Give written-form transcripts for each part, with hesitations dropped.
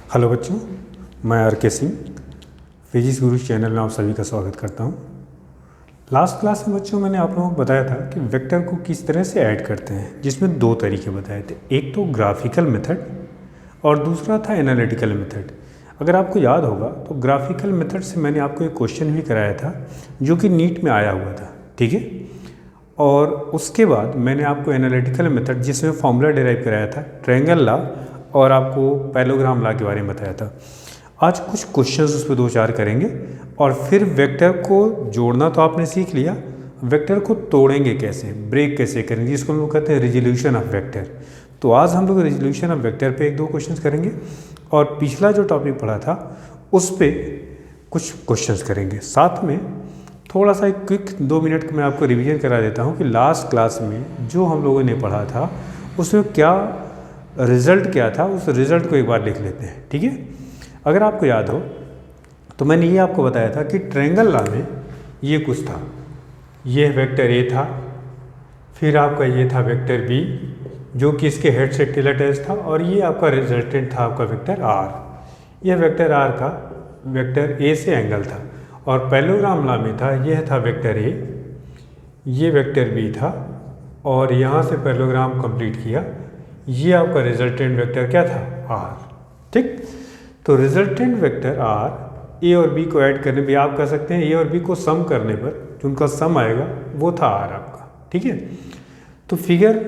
Hello बच्चों, मैं are के सिंह फिजिक्स गुरु चैनल में आप सभी का स्वागत करता हूं। लास्ट क्लास में बच्चों मैंने आप लोगों को बताया था कि वेक्टर को किस तरह से ऐड करते हैं, जिसमें दो तरीके बताए थे। एक तो ग्राफिकल मेथड और दूसरा था एनालिटिकल मेथड। अगर आपको याद होगा तो ग्राफिकल मेथड से मैंने आपको एक क्वेश्चन भी कराया था जो कि नीट में आया हुआ था, ठीक है। और उसके बाद मैंने आपको एनालिटिकल मेथड जिसमें फॉर्मूला डिराइव कराया था, ट्रायंगल लॉ और आपको पैरेललोग्राम लॉ के बारे में बताया था। आज कुछ क्वेश्चंस उस पर दो चार करेंगे और फिर वेक्टर को जोड़ना तो आपने सीख लिया, वेक्टर को तोड़ेंगे कैसे, ब्रेक कैसे करेंगे, जिसको हम लोग कहते हैं रिजोल्यूशन ऑफ वेक्टर। तो आज हम लोग रिजोल्यूशन ऑफ वेक्टर पे एक दो क्वेश्चंस करेंगे और पिछला जो टॉपिक पढ़ा था उस पर कुछ क्वेश्चंस करेंगे। साथ में थोड़ा सा एक क्विक 2 मिनट का मैं आपको रिवीजन करा देता हूँ कि लास्ट क्लास में जो हम लोगों ने पढ़ा था उसमें क्या रिज़ल्ट क्या था, उस रिज़ल्ट को एक बार लिख लेते हैं, ठीक है। अगर आपको याद हो तो मैंने ये आपको बताया था कि ट्रायंगल लॉ में ये कुछ था, ये वेक्टर ए था, फिर आपका ये था वेक्टर बी जो कि इसके हेड से टिल अटैच था, और ये आपका रिजल्टेंट था आपका वेक्टर आर। यह वेक्टर आर का वेक्टर ए से एंगल था। और पैरेललोग्राम लॉ में था, यह था वेक्टर ए, ये वेक्टर बी था, और यहाँ से पैरेललोग्राम कंप्लीट किया, ये आपका रिजल्टेंट वेक्टर क्या था, आर, ठीक। तो रिजल्टेंट वेक्टर आर ए और बी को ऐड करने भी आप कह सकते हैं, ए और बी को सम करने पर जो उनका सम आएगा वो था आर आपका, ठीक है। तो फिगर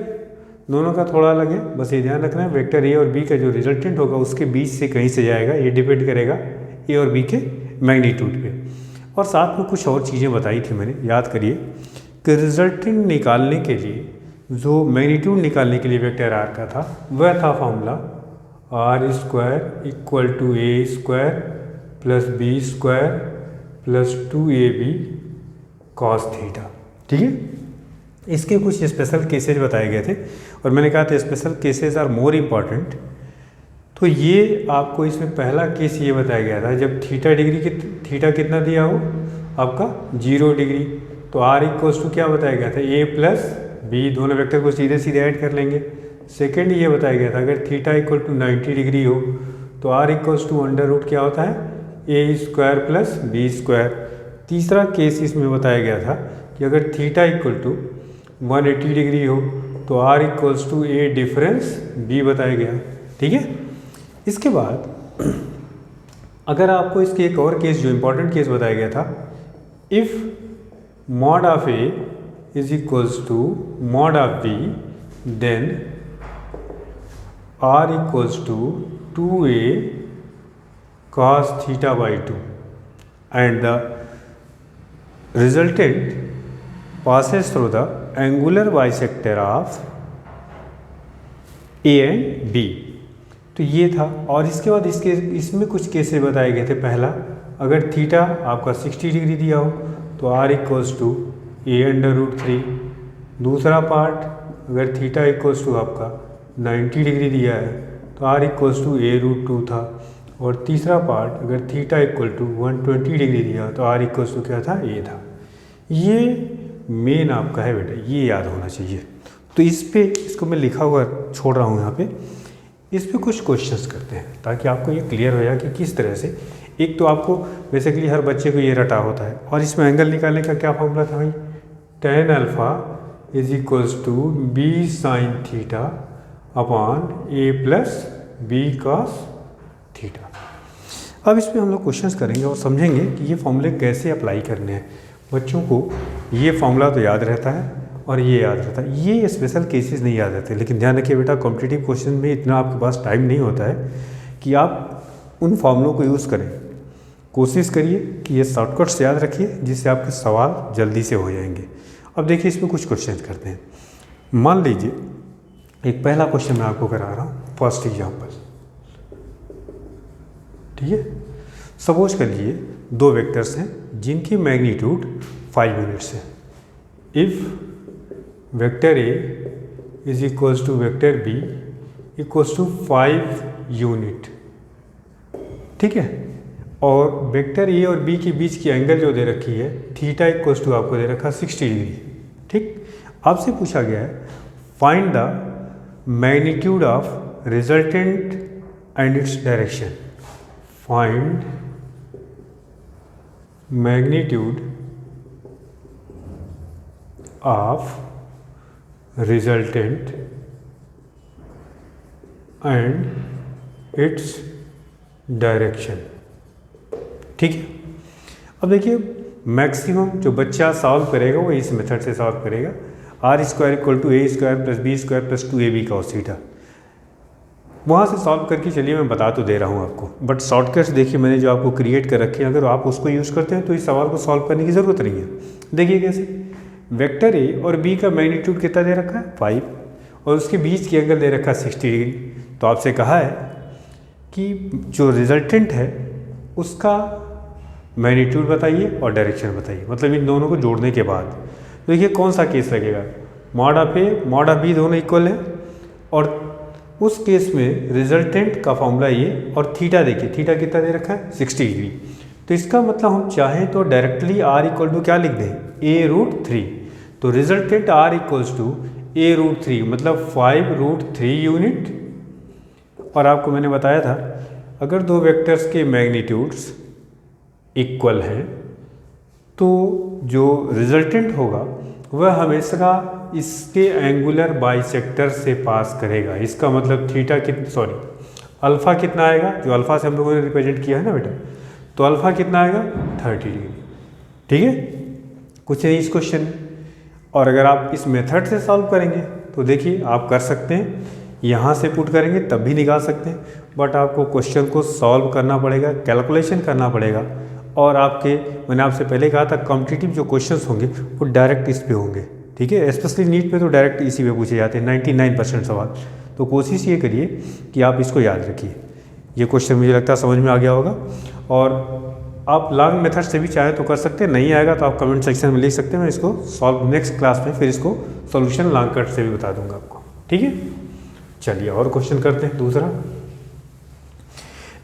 दोनों का थोड़ा अलग है, बस ये ध्यान रखना है, वेक्टर ए और बी का जो रिजल्टेंट होगा उसके बीच से कहीं से जाएगा, ये डिपेंड करेगा ए और बी के मैग्नीट्यूड पे। और साथ में कुछ और चीज़ें बताई थी मैंने, याद करिए कि रिजल्टेंट निकालने के लिए, जो मैग्नीट्यूड निकालने के लिए वेक्टर आर का था, वह था formula R square equal to A square plus B square plus 2ab cos theta, ठीक है। इसके कुछ स्पेशल केसेज बताए गए थे और मैंने कहा था special cases are more important. तो ये आपको इसमें पहला केस ये बताया गया था जब थीटा कितना दिया हो आपका 0 डिग्री, तो आर इक्वल्स टू क्या बताया गया था, ए प्लस बी, दोनों वेक्टर को सीधे सीधे ऐड कर लेंगे। सेकेंड ये बताया गया था अगर थीटा इक्वल टू 90 डिग्री हो तो R equals to under root क्या होता है, A square plus B square. तीसरा केस इसमें बताया गया था कि अगर थीटा इक्वल टू 180 डिग्री हो तो R equals to A difference B बताया गया, ठीक है। इसके बाद अगर आपको इसके एक और केस जो इम्पोर्टेंट केस बताया गया था, if mod of A is equals to mod of B then R equals to 2a cos theta by 2 and the resultant passes through the angular bisector of a and b। तो ये था। और इसके बाद इसमें कुछ केसेस बताए गए थे। पहला, अगर थीटा आपका 60 डिग्री दिया हो तो R equals to A under root 3। दूसरा पार्ट, अगर थीटा इक्वल्स टू आपका 90 डिग्री दिया है तो R equals to A root 2 था। और तीसरा पार्ट, अगर थीटा इक्वल टू 120 डिग्री दिया तो आर इक्वल्स टू क्या था, ए था। ये मेन आपका है बेटा, ये याद होना चाहिए। तो इसको मैं लिखा हुआ छोड़ रहा हूँ यहाँ पे। इस पे कुछ क्वेश्चंस करते हैं ताकि आपको ये क्लियर हो जाए कि किस तरह से। एक तो आपको बेसिकली हर बच्चे को ये रटा होता है। और इसमें एंगल निकालने का क्या फॉर्मूला था भाई, tan alpha is equals to B sine theta upon A plus B cos theta. अब इसमें हम लोग क्वेश्चंस करेंगे और समझेंगे कि ये फॉर्मूले कैसे अप्लाई करने हैं। बच्चों को ये फॉर्मूला तो याद रहता है और ये याद रहता है, ये स्पेशल केसेस नहीं याद रहते। लेकिन ध्यान रखिए बेटा, कॉम्पिटिटिव क्वेश्चन में इतना आपके पास टाइम नहीं होता है कि आप उन फॉर्मूलों को यूज़ करें। कोशिश करिए कि ये शॉर्टकट्स याद रखिए जिससे आपके सवाल जल्दी से हो जाएंगे। अब देखिए इसमें कुछ क्वेश्चन करते हैं। मान लीजिए एक पहला क्वेश्चन मैं आपको करा रहा हूँ, फर्स्ट एग्जाम्पल, ठीक है। सपोज कर लिए दो वेक्टर्स हैं जिनकी मैग्नीट्यूड 5 यूनिट्स है। If vector A is equals to vector B equals to 5 unit, ठीक है। और वेक्टर ए और बी के बीच की एंगल जो दे रखी है थीटा इक्वल्स टू आपको दे रखा 60 डिग्री, ठीक। आपसे पूछा गया है find the magnitude of resultant and its direction. Find magnitude of resultant and its direction. ठीक है, अब देखिए मैक्सिमम जो बच्चा सॉल्व करेगा वो इस मेथड से सॉल्व करेगा, R square equal to A square plus B square plus 2ab cos theta. वहाँ से सॉल्व करके चलिए मैं बता तो दे रहा हूँ आपको, बट शॉर्टकट्स देखिए मैंने जो आपको क्रिएट कर रखे हैं, अगर आप उसको यूज़ करते हैं तो इस सवाल को सॉल्व करने की ज़रूरत नहीं है। देखिए कैसे, वेक्टर ए और बी का मैग्नीट्यूड कितना दे रखा है 5 और उसके बीच की एंगल दे रखा है 60 डिग्री। तो आपसे कहा है कि जो रिजल्टेंट है उसका मैग्नीट्यूड बताइए और डायरेक्शन बताइए, मतलब इन दोनों को जोड़ने के बाद देखिए कौन सा केस लगेगा, mod of A mod of B दोनों इक्वल है और उस केस में रिजल्टेंट का फॉर्मूला ये और थीटा देखिए, थीटा कितना दे रखा है 60 डिग्री। तो इसका मतलब हम चाहें तो डायरेक्टली आर इक्वल टू क्या लिख दें a√3। तो resultant R equals to a√3 मतलब 5√3 यूनिट। और आपको मैंने बताया था अगर दो वेक्टर्स के मैग्नीट्यूड्स इक्वल हैं तो जो रिजल्टेंट होगा वह हमेशा इसके एंगुलर बाइसेक्टर से पास करेगा। इसका मतलब थीटा अल्फ़ा कितना आएगा, जो अल्फ़ा से हम लोगों ने रिप्रेजेंट किया है ना बेटा, तो अल्फ़ा कितना आएगा 30 डिग्री। ठीक है, कुछ नहीं इस क्वेश्चन में। और अगर आप इस मेथड से सॉल्व करेंगे तो देखिए आप कर सकते हैं, यहाँ से पुट करेंगे तब भी निकाल सकते हैं, बट आपको क्वेश्चन को सॉल्व करना पड़ेगा, कैलकुलेशन करना पड़ेगा। और आपके मैंने आपसे पहले कहा था कॉम्पिटिटिव जो क्वेश्चंस होंगे वो डायरेक्ट इस पे होंगे। ठीक है, स्पेशली नीट पे तो डायरेक्ट इसी पे पूछे जाते हैं 99% सवाल। तो कोशिश ये करिए कि आप इसको याद रखिए। ये क्वेश्चन मुझे लगता है समझ में आ गया होगा। और आप लॉन्ग मेथड से भी चाहे तो कर सकते हैं, नहीं आएगा तो आप कमेंट सेक्शन में लिख सकते हैं, मैं इसको सॉल्व नेक्स्ट क्लास में फिर इसको सॉल्यूशन लॉन्ग कट से भी बता दूंगा आपको। ठीक है, चलिए और क्वेश्चन करते हैं दूसरा।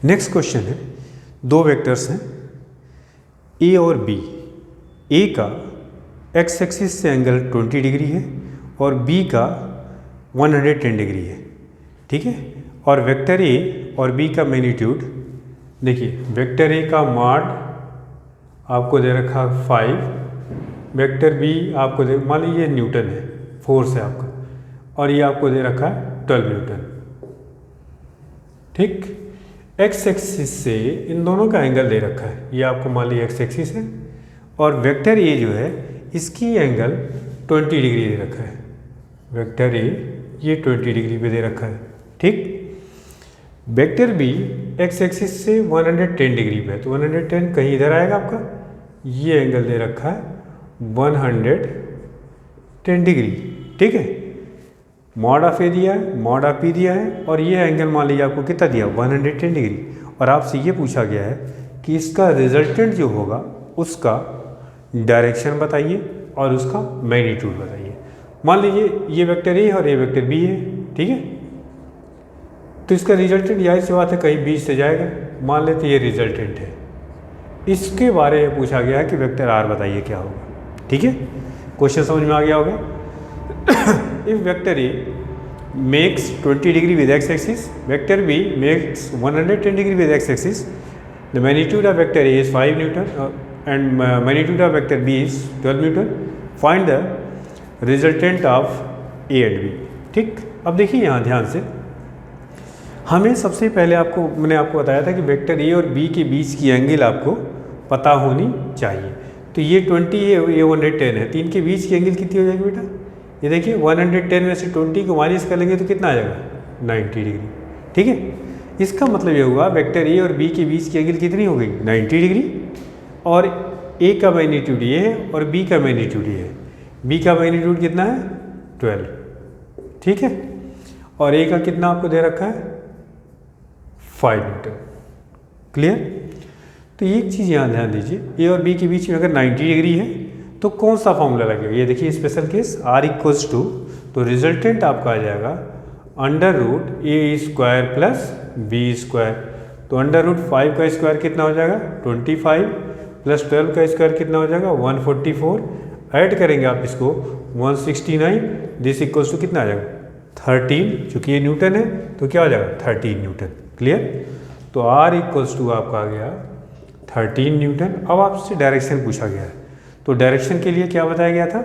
नेक्स्ट क्वेश्चन है, दो वेक्टर्स हैं ए और बी। ए का एक्स एक्सिस से एंगल 20 डिग्री है और बी का 110 डिग्री है। ठीक है, और वेक्टर ए और बी का मैग्नीट्यूड देखिए, वेक्टर ए का मॉड आपको दे रखा 5, वेक्टर बी आपको दे, मान लीजिए न्यूटन है, फोर्स है आपका, और ये आपको दे रखा है 12 न्यूटन। ठीक, एक्स एक्सिस से इन दोनों का एंगल दे रखा है, ये आपको मान लीजिए एक्स एक्सिस है, और वेक्टर ए जो है इसकी एंगल 20 डिग्री दे रखा है। वेक्टर ए ये 20 डिग्री पे दे रखा है। ठीक, वेक्टर बी एक्स एक्सिस से 110 डिग्री पे है, तो 110 कहीं इधर आएगा आपका, ये एंगल दे रखा है 110 डिग्री। ठीक है, मॉड ऑफ ए दिया है, मॉड ऑफ बी दिया है, और ये एंगल मान लीजिए आपको कितना दिया 110 डिग्री। और आपसे ये पूछा गया है कि इसका रिजल्टेंट जो होगा उसका डायरेक्शन बताइए और उसका मैग्नीट्यूड बताइए। मान लीजिए ये वेक्टर ए और ये वेक्टर बी है। ठीक है, तो इसका रिजल्टेंट जाहिर सी बात है कहीं बीच से जाएगा, मान लेते ये रिजल्टेंट है। इसके बारे में पूछा गया है कि वेक्टर आर बताइए क्या होगा। ठीक है, क्वेश्चन समझ में आ गया होगा। If vector A makes 20 degree with X axis, vector B makes 110 degree with X axis, the magnitude of vector A is 5 newton and magnitude of vector b is 12 Newton. Find the resultant of a and b. ठीक, अब देखिए यहाँ ध्यान से, हमें सबसे पहले मैंने आपको बताया था कि वेक्टर ए और बी के बीच की एंगल आपको पता होनी चाहिए। तो ये 20 है, ये 110 है, तो इनके बीच की एंगल कितनी हो जाएगी बेटा, ये देखिए 110 में से 20 को माइनस कर लेंगे तो कितना आ जाएगा 90 डिग्री। ठीक है, इसका मतलब ये हुआ वेक्टर ए और बी के बीच की एंगल कितनी हो गई 90 डिग्री, और ए का मैग्नीट्यूड ये है और बी का मैग्नीट्यूड ये है। बी का मैग्नीट्यूड कितना है 12। ठीक है, और ए का कितना आपको दे रखा है 5 न्यूटन। क्लियर, तो एक चीज़ यहाँ ध्यान दीजिए, ए और बी के बीच में अगर 90 डिग्री है तो कौन सा फॉर्मूला लगेगा, ये देखिए special case R equals to, तो रिजल्टेंट आपका आ जाएगा √a² प्लस b²। तो √5 का स्क्वायर कितना हो जाएगा 25 प्लस 12 का स्क्वायर कितना हो जाएगा 144, ऐड करेंगे आप इसको 169, दिस इक्वल्स टू कितना आ जाएगा 13, चूँकि ये न्यूटन है तो क्या हो जाएगा 13 न्यूटन। क्लियर, तो r इक्वल्स टू आपका आ गया 13 न्यूटन। अब आपसे डायरेक्शन पूछा गया है, तो डायरेक्शन के लिए क्या बताया गया था,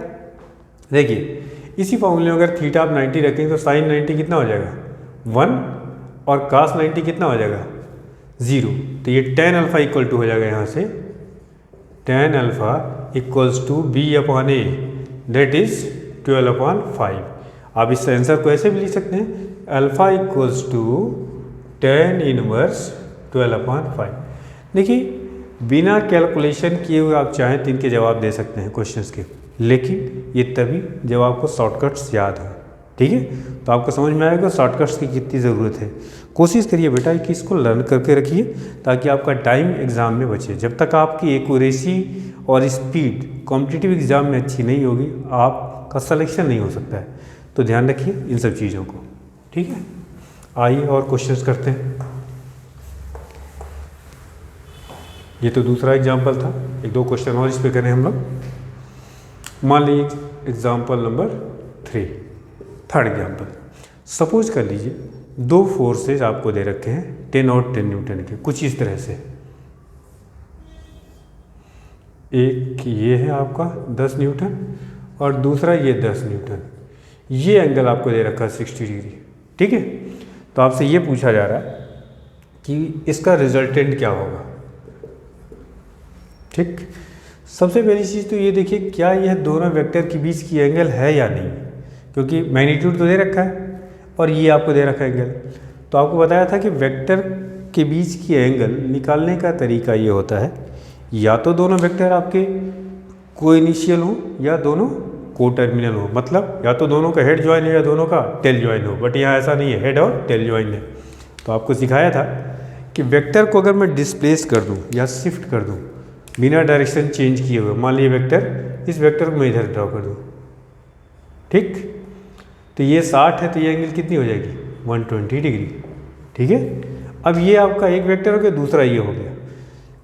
देखिए इसी फॉर्मूले में अगर थीटा आप 90 रखेंगे तो साइन 90 कितना हो जाएगा 1 और कास 90 कितना हो जाएगा 0। तो ये tan अल्फा इक्वल टू हो जाएगा यहाँ से tan alpha equals to B upon A, that is 12/5। आप इस आंसर को ऐसे भी लिख सकते हैं alpha equals to tan inverse 12/5। देखिए बिना कैलकुलेशन किए हुए आप चाहें तो इनके जवाब दे सकते हैं क्वेश्चंस के, लेकिन ये तभी जब आपको शॉर्टकट्स याद हो, ठीक है। तो आपको समझ में आएगा शॉर्टकट्स की कितनी ज़रूरत है। कोशिश करिए बेटा कि इसको लर्न करके रखिए ताकि आपका टाइम एग्ज़ाम में बचे। जब तक आपकी एक्यूरेसी और स्पीड कॉम्पिटिटिव एग्ज़ाम में अच्छी नहीं होगी आपका सिलेक्शन नहीं हो सकता है। तो ध्यान रखिए इन सब चीज़ों को, ठीक है। आइए और क्वेश्चंस करते हैं। ये तो दूसरा एग्जाम्पल था, एक दो क्वेश्चन और इस पे करें हम लोग। मान लीजिए example number 3, third example. Suppose कर लीजिए दो फोर्सेज आपको दे रखे हैं 10 और 10 न्यूटन के, कुछ इस तरह से। एक ये है आपका 10 न्यूटन और दूसरा ये 10 न्यूटन। ये एंगल आपको दे रखा है 60 डिग्री, ठीक है। तो आपसे ये पूछा जा रहा है कि इसका रिजल्टेंट क्या होगा, ठीक। सबसे पहली चीज़ तो ये देखिए क्या यह दोनों वेक्टर के बीच की एंगल है या नहीं, क्योंकि मैग्नीट्यूड तो दे रखा है और ये आपको दे रखा है एंगल। तो आपको बताया था कि वेक्टर के बीच की एंगल निकालने का तरीका ये होता है या तो दोनों वेक्टर आपके को इनिशियल हो या दोनों को टर्मिनल हो, मतलब या तो दोनों का हेड ज्वाइन है या दोनों का टेल ज्वाइन हो। बट यहाँ ऐसा नहीं है, हेड और टेल ज्वाइन है। तो आपको सिखाया था कि वेक्टर को अगर मैं डिस्प्लेस कर दूँ या शिफ्ट कर दूँ बिना डायरेक्शन चेंज किए हुए, मान लीजिए वेक्टर, इस वेक्टर को मैं इधर ड्रॉ कर दूँ, ठीक। तो ये 60 है तो ये एंगल कितनी हो जाएगी 120 डिग्री, ठीक है। अब ये आपका एक वेक्टर हो गया, दूसरा ये हो गया,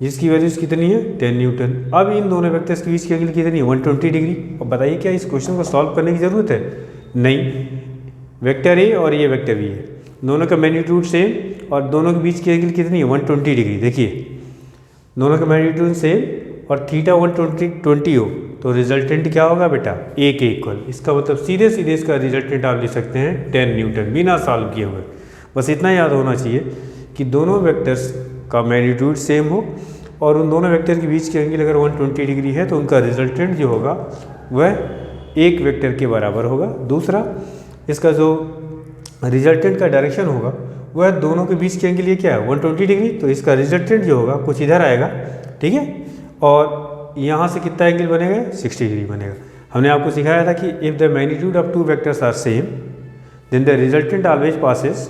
जिसकी वैल्यूज कितनी है 10 न्यूटन। अब इन दोनों वेक्टर्स के बीच की एंगल कितनी है 120 डिग्री। अब बताइए क्या इस क्वेश्चन को सॉल्व करने की ज़रूरत है? नहीं, वेक्टर ए और ये वेक्टर बी है, दोनों का मैग्नीट्यूड सेम और दोनों के बीच की एंगल कितनी है 120 डिग्री। देखिए दोनों का मैग्नीट्यूड सेम और थीटा 120 हो तो रिजल्टेंट क्या होगा बेटा ए के इक्वल। इसका मतलब सीधे सीधे इसका रिजल्टेंट आप लिख सकते हैं 10 न्यूटन बिना सॉल्व किए हुए। बस इतना याद होना चाहिए कि दोनों वेक्टर्स का मैग्नीट्यूड सेम हो और उन दोनों वेक्टर के बीच की एंगल अगर 120 डिग्री है तो उनका रिजल्टेंट जो होगा वह एक वेक्टर के बराबर होगा। दूसरा इसका जो रिजल्टेंट का डायरेक्शन होगा वह दोनों के बीच की एंगल ये क्या है 120 डिग्री, तो इसका रिजल्टेंट जो होगा कुछ इधर आएगा, ठीक है। और यहाँ से कितना एंगल बनेगा 60 डिग्री बनेगा। हमने आपको सिखाया था कि if the magnitude of two vectors are same then the resultant always passes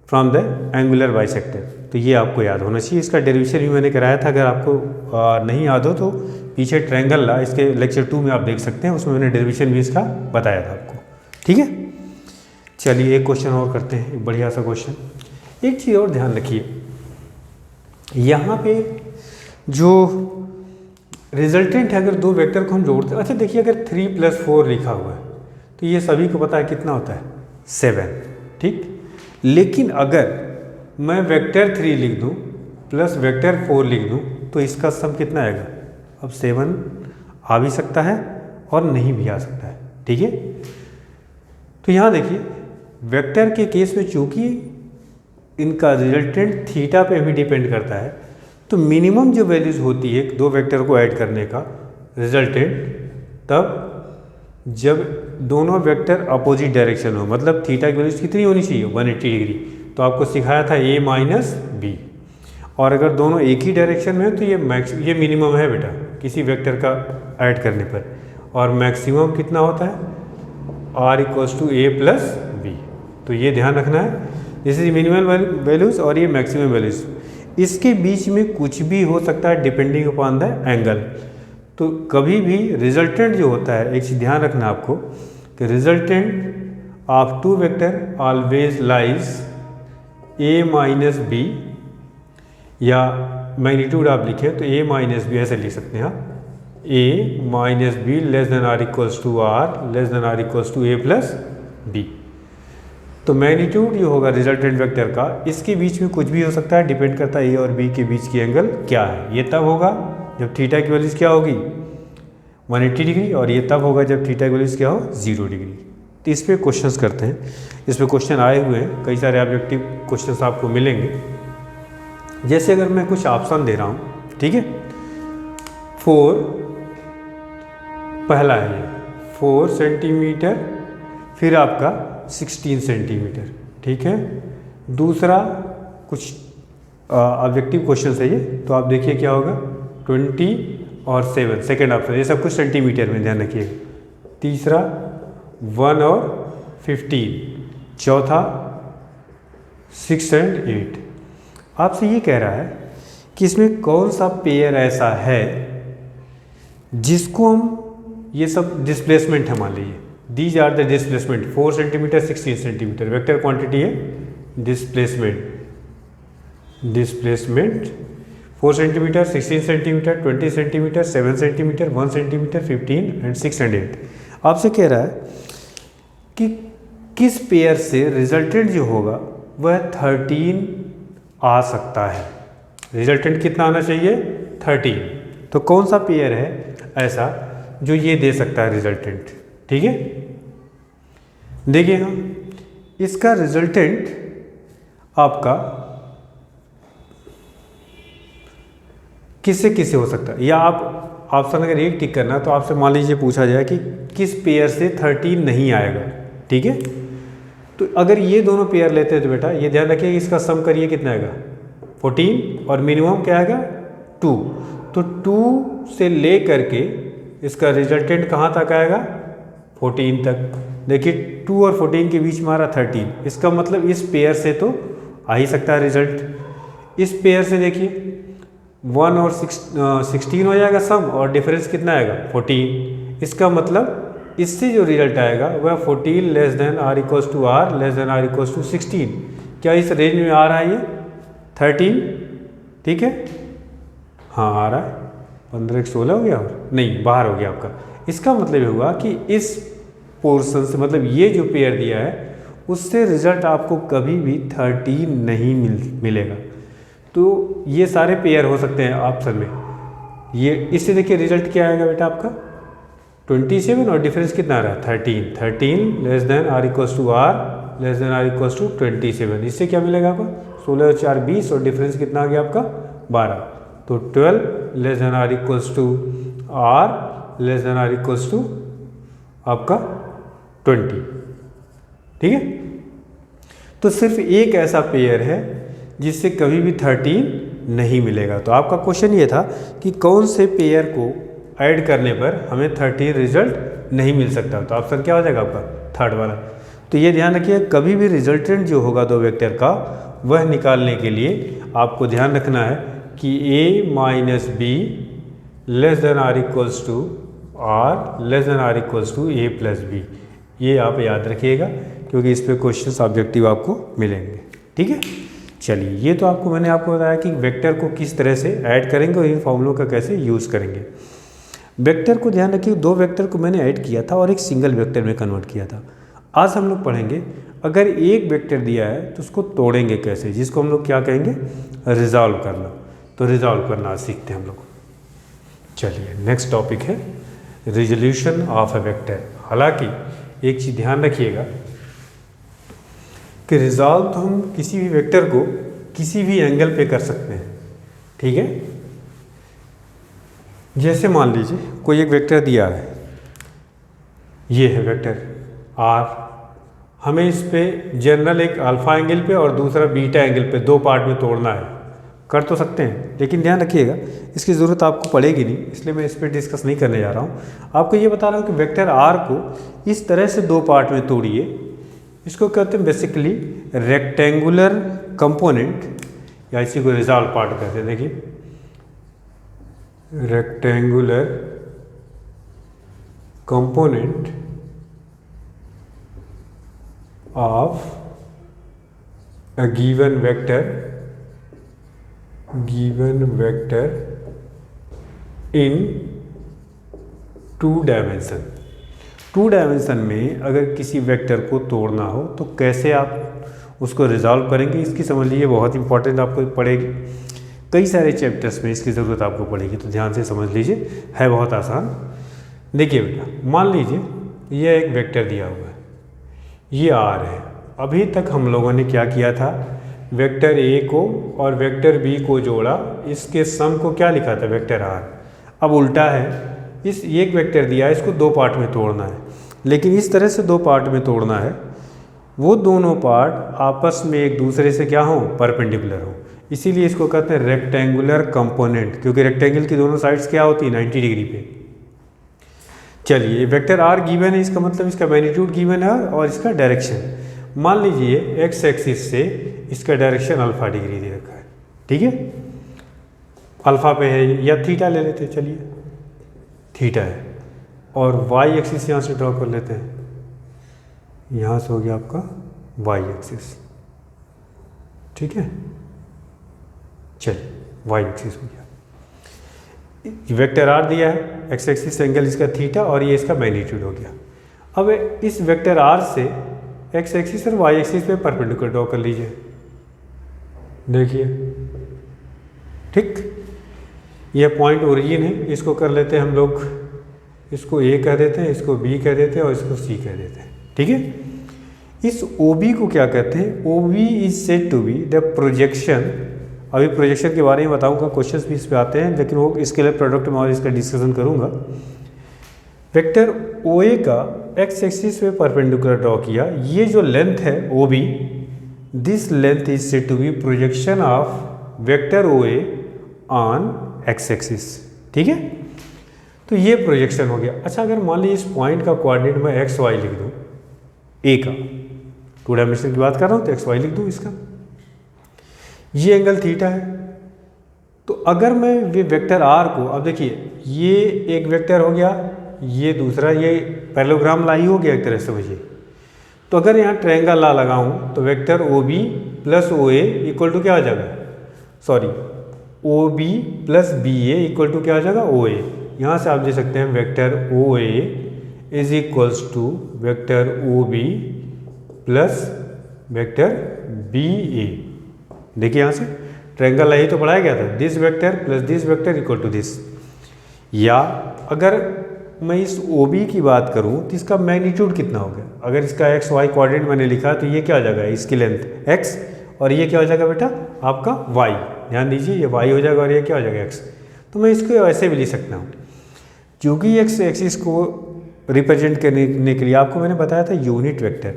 from the angular bisector. तो ये आपको याद होना चाहिए। इसका डेरिवेशन भी मैंने कराया था, अगर आपको नहीं याद हो तो पीछे ट्रायंगल ला इसके लेक्चर 2 में आप देख सकते हैं, उसमें मैंने डेरिवेशन भी इसका बताया था आपको, ठीक है। चलिए एक क्वेश्चन और करते हैं, एक बढ़िया सा क्वेश्चन। एक चीज़ और ध्यान रखिए, यहाँ पे जो रिजल्टेंट है अगर दो वेक्टर को हम जोड़ते हैं, अच्छा देखिए अगर 3 + 4 लिखा हुआ है तो ये सभी को पता है कितना होता है 7, ठीक। लेकिन अगर मैं वेक्टर 3 लिख दूँ प्लस वेक्टर 4 लिख दूँ तो इसका सम कितना आएगा। अब 7 आ भी सकता है और नहीं भी आ सकता है, ठीक है। तो यहाँ देखिए वेक्टर के केस में चूंकि इनका रिजल्टेंट थीटा पे भी डिपेंड करता है तो मिनिमम जो वैल्यूज़ होती है दो वेक्टर को ऐड करने का रिजल्टेंट तब जब दोनों वेक्टर अपोजिट डायरेक्शन हो, मतलब थीटा की वैल्यूज़ कितनी होनी चाहिए 180 डिग्री। तो आपको सिखाया था a - b, और अगर दोनों एक ही डायरेक्शन में हो तो ये मिनिमम है बेटा किसी वेक्टर का ऐड करने पर, और मैक्सिमम कितना होता है r = a + b। तो ये ध्यान रखना है, दिस इज मिनिमम वैल्यूज़ और ये मैक्सिमम वैल्यूज़, इसके बीच में कुछ भी हो सकता है डिपेंडिंग अपॉन द एंगल। तो कभी भी रिजल्टेंट जो होता है, एक चीज़ ध्यान रखना आपको कि resultant of two vector always lies a - b, या मैग्नीट्यूड आप लिखें तो a - b ऐसे लिख सकते हैं आप, a - b r = r < a + b। तो मैग्नीट्यूड जो होगा रिजल्टेंट वेक्टर का, इसके बीच में कुछ भी हो सकता है, डिपेंड करता है ए और बी के बीच की एंगल क्या है। ये तब होगा जब थीटा की वैल्यूज क्या होगी 180 डिग्री, और ये तब होगा जब थीटा की वैल्यूज क्या हो 0 डिग्री। तो इस पर क्वेश्चंस करते हैं। इस पर क्वेश्चन आए हुए हैं, कई सारे ऑब्जेक्टिव क्वेश्चंस आपको मिलेंगे। जैसे अगर मैं कुछ ऑप्शन दे रहा हूँ, ठीक है, 4 पहला है 4 सेंटीमीटर, फिर आपका 16 सेंटीमीटर, ठीक है। दूसरा कुछ ऑब्जेक्टिव क्वेश्चन है ये, तो आप देखिए क्या होगा 20 और 7, सेकेंड ऑप्शन, ये सब कुछ सेंटीमीटर में ध्यान रखिएगा। तीसरा 1 और 15, चौथा 6 और 8। आपसे ये कह रहा है कि इसमें कौन सा पेयर ऐसा है जिसको हम, ये सब डिस्प्लेसमेंट है मान लीजिए, these are the displacement 4 centimetre 16 centimetre, vector quantity है displacement 4 centimetre 16 centimetre 20 centimetre 7 centimetre 1 centimetre 15 and 6 and 8। आपसे कह रहा है कि किस पेयर से रिजल्टेंट जो होगा वह 13 आ सकता है। रिजल्टेंट कितना आना चाहिए 13। तो कौन सा पेयर है ऐसा जो ये दे सकता है रिजल्टेंट, ठीक है। देखिए हम इसका रिजल्टेंट आपका किससे किससे हो सकता है, या आप ऑप्शन अगर एक टिक करना तो आपसे मान लीजिए पूछा जाए कि किस पेयर से 13 नहीं आएगा, ठीक है। तो अगर ये दोनों पेयर लेते हैं तो बेटा ये ध्यान रखिए इसका सम करिए कितना आएगा 14, और मिनिमम क्या आएगा 2। तो 2 से ले करके इसका रिजल्टेंट कहाँ तक आएगा 14 तक। देखिए 2 और 14 के बीच में आ रहा 13, इसका मतलब इस पेयर से तो आ ही सकता है रिजल्ट। इस पेयर से देखिए 1 और 16 हो जाएगा सम, और डिफरेंस कितना आएगा 14। इसका मतलब इससे जो रिजल्ट आएगा वह 14 less than R equals to R less than R equals to 16। क्या इस रेंज में आ रहा है ये 13, ठीक है, हाँ आ रहा है। 15 एक 16 हो गया, और नहीं बाहर हो गया आपका। इसका मतलब ये हुआ कि इस पोर्शन से, मतलब ये जो पेयर दिया है उससे रिजल्ट आपको कभी भी 13 नहीं मिलेगा। तो ये सारे पेयर हो सकते हैं ऑप्शन में। ये इससे देखिए रिजल्ट क्या आएगा बेटा आपका 27, और डिफरेंस कितना आ रहा है 13 less than R equals to R less than R equals to 27। इससे क्या मिलेगा आपका 16 और 4 20, और डिफरेंस कितना आ गया आपका 12। तो 12 less than R equals to R less than R equals to आपका 20, ठीक है। तो सिर्फ एक ऐसा पेयर है जिससे कभी भी 13 नहीं मिलेगा। तो आपका क्वेश्चन ये था कि कौन से पेयर को ऐड करने पर हमें 13 रिजल्ट नहीं मिल सकता। तो ऑप्शन क्या हो जाएगा आपका थर्ड वाला। तो ये ध्यान रखिए कभी भी रिजल्टेंट जो होगा दो वेक्टर का वह निकालने के लिए आपको ध्यान रखना है कि a minus B less than R equals to R less than R equals to a plus B. ये आप याद रखिएगा क्योंकि इस पे क्वेश्चंस ऑब्जेक्टिव आपको मिलेंगे, ठीक है। चलिए ये तो मैंने आपको बताया कि वेक्टर को किस तरह से ऐड करेंगे और इन फॉर्मूलों का कैसे यूज़ करेंगे। वेक्टर को ध्यान रखिए दो वेक्टर को मैंने ऐड किया था और एक सिंगल वेक्टर में कन्वर्ट किया था। आज हम लोग पढ़ेंगे अगर एक वेक्टर दिया है तो उसको तोड़ेंगे कैसे, जिसको हम लोग क्या कहेंगे रिजॉल्व करना। तो रिजॉल्व करना सीखते हैं हम लोग। चलिए नेक्स्ट टॉपिक है रिजोल्यूशन ऑफ ए वेक्टर। हालांकि एक चीज़ ध्यान रखिएगा कि रिजॉल्व तो हम किसी भी वेक्टर को किसी भी एंगल पे कर सकते हैं, ठीक है। जैसे मान लीजिए कोई एक वेक्टर दिया है, ये है वेक्टर आर, हमें इस पे जनरल एक अल्फा एंगल पे और दूसरा बीटा एंगल पे दो पार्ट में तोड़ना है। कर तो सकते हैं लेकिन ध्यान रखिएगा इसकी ज़रूरत आपको पड़ेगी नहीं, इसलिए मैं इस पर डिस्कस नहीं करने जा रहा हूँ। आपको ये बता रहा हूँ कि वेक्टर आर को इस तरह से दो पार्ट में तोड़िए। इसको कहते हैं बेसिकली रेक्टेंगुलर कंपोनेंट, या इसी को रिजॉल्व पार्ट कहते हैं। देखिए rectangular component of a given vector in two dimension. Two dimension में अगर किसी वेक्टर को तोड़ना हो तो कैसे आप उसको रिजॉल्व करेंगे। इसकी समझ लीजिए बहुत इंपॉर्टेंट आपको पड़ेगी, कई सारे चैप्टर्स में इसकी ज़रूरत आपको पड़ेगी, तो ध्यान से समझ लीजिए, है बहुत आसान। देखिए बेटा, मान लीजिए ये एक वेक्टर दिया हुआ है, ये आर है। अभी तक हम लोगों ने क्या किया था, वेक्टर ए को और वेक्टर बी को जोड़ा, इसके सम को क्या लिखा था, वेक्टर आर। अब उल्टा है, इस एक वेक्टर दिया है, इसको दो पार्ट में तोड़ना है, लेकिन इस तरह से दो पार्ट में तोड़ना है, वो दोनों पार्ट आपस में एक दूसरे से क्या हो, परपेंडिकुलर हो। इसीलिए इसको कहते हैं रेक्टेंगुलर कंपोनेंट, क्योंकि रेक्टेंगल की दोनों साइड्स क्या होती है, 90 डिग्री पे। चलिए, वेक्टर आर गिवन है, इसका मतलब इसका मैग्नीट्यूड गिवन है और इसका डायरेक्शन। मान लीजिए एक्स एक्सिस से इसका डायरेक्शन अल्फा डिग्री दे रखा है, ठीक है, अल्फा पे है, या थीटा ले लेते हैं, चलिए थीटा है, और वाई एक्सिस यहाँ से ड्रॉ कर लेते हैं, यहाँ से हो गया आपका वाई एक्सिस, ठीक है। चलिए, वाई एक्सिस हो गया, वेक्टर आर दिया है, एक्स एक्सिस एंगल इसका थीटा और ये इसका मैग्नीट्यूड हो गया। अब इस वेक्टर आर से एक्स एक्सिस और वाई एक्सिस पे परपेंडिकुलर ड्रॉ कर लीजिए, देखिए, ठीक। यह पॉइंट ओरिजिन है, इसको कर लेते हैं हम लोग, इसको ए कह देते हैं, इसको बी कह देते हैं और इसको सी कह देते हैं, ठीक है। इस ओ बी को क्या कहते हैं, O B is said to be the projection. अभी प्रोजेक्शन के बारे में बताऊंगा, क्वेश्चंस भी इस पे आते हैं, लेकिन वो इसके लिए प्रोडक्ट में और इसका डिस्कशन करूंगा। वेक्टर ओ ए का एक्स एक्सिस पे परपेंडिकुलर ड्रॉ किया, ये जो लेंथ है O B, this length is said to be projection of vector O A on X axis, ठीक है। तो ये प्रोजेक्शन हो गया। अच्छा, अगर मान लीजिए इस पॉइंट का कोऑर्डिनेट मैं एक्स वाई लिख दूँ, ए का, टू डायमेंशन की बात कर रहा हूँ, तो एक्स वाई लिख दूँ इसका, ये एंगल थीटा है। तो अगर मैं ये वेक्टर आर को, अब देखिए ये एक वेक्टर हो गया, ये दूसरा, ये पैरेललोग्राम लाई हो गया एक तरह से मुझे। तो अगर यहाँ ट्रायंगल ला लगाऊँ तो vector O B plus O A equal to क्या आ जाएगा, sorry, O B plus B A equal to क्या आ जाएगा, ओ ए। यहाँ से आप दे सकते हैं vector O A is equals to vector O B plus vector B A. देखिए यहाँ से ट्रायंगल यही तो पढ़ाया गया था, this vector plus this vector equal to this. या अगर मैं इस ओ बी की बात करूँ तो इसका मैग्नीट्यूड कितना हो गया, अगर इसका एक्स वाई कोऑर्डिनेट मैंने लिखा तो ये क्या हो जाएगा, इसकी लेंथ एक्स, और ये क्या हो जाएगा बेटा आपका वाई। ध्यान दीजिए, ये वाई हो जाएगा और ये क्या हो जाएगा एक्स। तो मैं इसको ऐसे भी लिख सकता हूँ, क्योंकि एक्स एक्सिस को रिप्रेजेंट करने के लिए आपको मैंने बताया था यूनिट वेक्टर,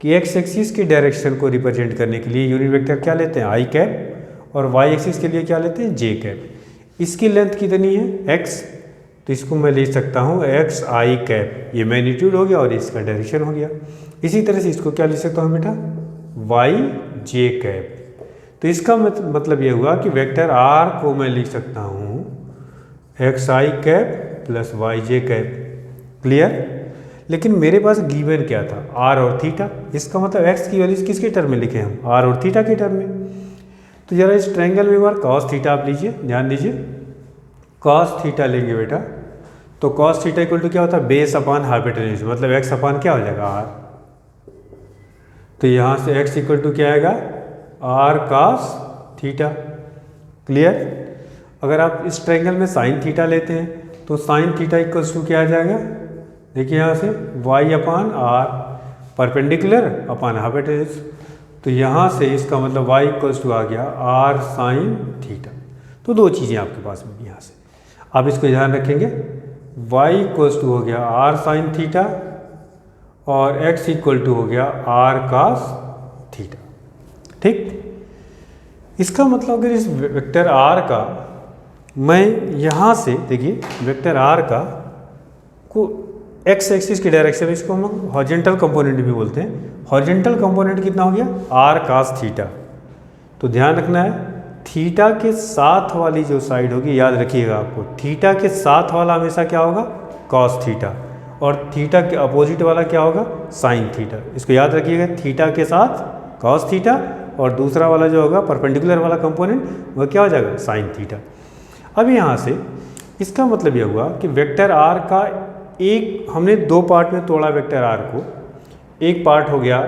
कि एक्स एक्सिस की डायरेक्शन को रिप्रेजेंट करने के लिए यूनिट वेक्टर क्या लेते हैं, आई कैप, और वाई एक्सिस के लिए क्या लेते हैं, जे कैप। इसकी लेंथ कितनी है, एक्स, तो इसको मैं लिख सकता हूँ एक्स आई कैप, ये मैग्नीट्यूड हो गया और इसका डायरेक्शन हो गया। इसी तरह से इसको क्या लिख सकता हूँ बेटा, वाई जे कैप। तो इसका मतलब ये हुआ कि वेक्टर आर को मैं लिख सकता हूँ x I cap plus Y J cap. Clear. लेकिन मेरे पास गिवन क्या था, आर और थीटा। इसका मतलब एक्स की वैल्यूज किसके टर्म में लिखे हम, आर और थीटा के टर्म में। तो जरा इस ट्रायंगल में एक बार कॉस थीटा आप लीजिए, ध्यान दीजिए, कॉस थीटा लेंगे बेटा, तो कॉस थीटा इक्वल टू क्या होता है, बेस अपॉन हाइपोटेन्यूज, मतलब एक्स अपॉन क्या हो जाएगा, आर। तो यहाँ से एक्स इक्वल टू क्या आएगा, आर कॉस थीटा। क्लियर। अगर आप इस ट्रायंगल में साइन थीटा लेते हैं तो साइन थीटा इक्वल्स टू क्या आ जाएगा, देखिए यहाँ से Y upon R, perpendicular upon hypotenuse. तो यहाँ से इसका मतलब y इक्वल्स टू आ गया आर साइन थीटा। तो दो चीज़ें आपके पास में यहाँ से आप इसको ध्यान रखेंगे, y इक्वल्स टू हो गया आर साइन थीटा और x इक्वल टू हो गया आर कॉस थीटा। ठीक। इसका मतलब अगर इस वेक्टर r का मैं यहाँ से देखिए वेक्टर r का को एक्स एक्सिस की डायरेक्शन में, इसको हम हॉरिजॉन्टल कंपोनेंट भी बोलते हैं। हॉरिजॉन्टल कंपोनेंट कितना हो गया, आर कॉस थीटा। तो ध्यान रखना है थीटा के साथ वाली जो साइड होगी, याद रखिएगा आपको, थीटा के साथ वाला हमेशा क्या होगा, कॉस थीटा, और थीटा के अपोजिट वाला क्या होगा, साइन थीटा। इसको याद रखिएगा, थीटा के साथ कॉस थीटा और दूसरा वाला जो होगा परपेंडिकुलर वाला कंपोनेंट वह क्या हो जाएगा, साइन थीटा। अब यहाँ से इसका मतलब यह हुआ कि वेक्टर आर का एक हमने दो पार्ट में तोड़ा वेक्टर आर को। एक पार्ट हो गया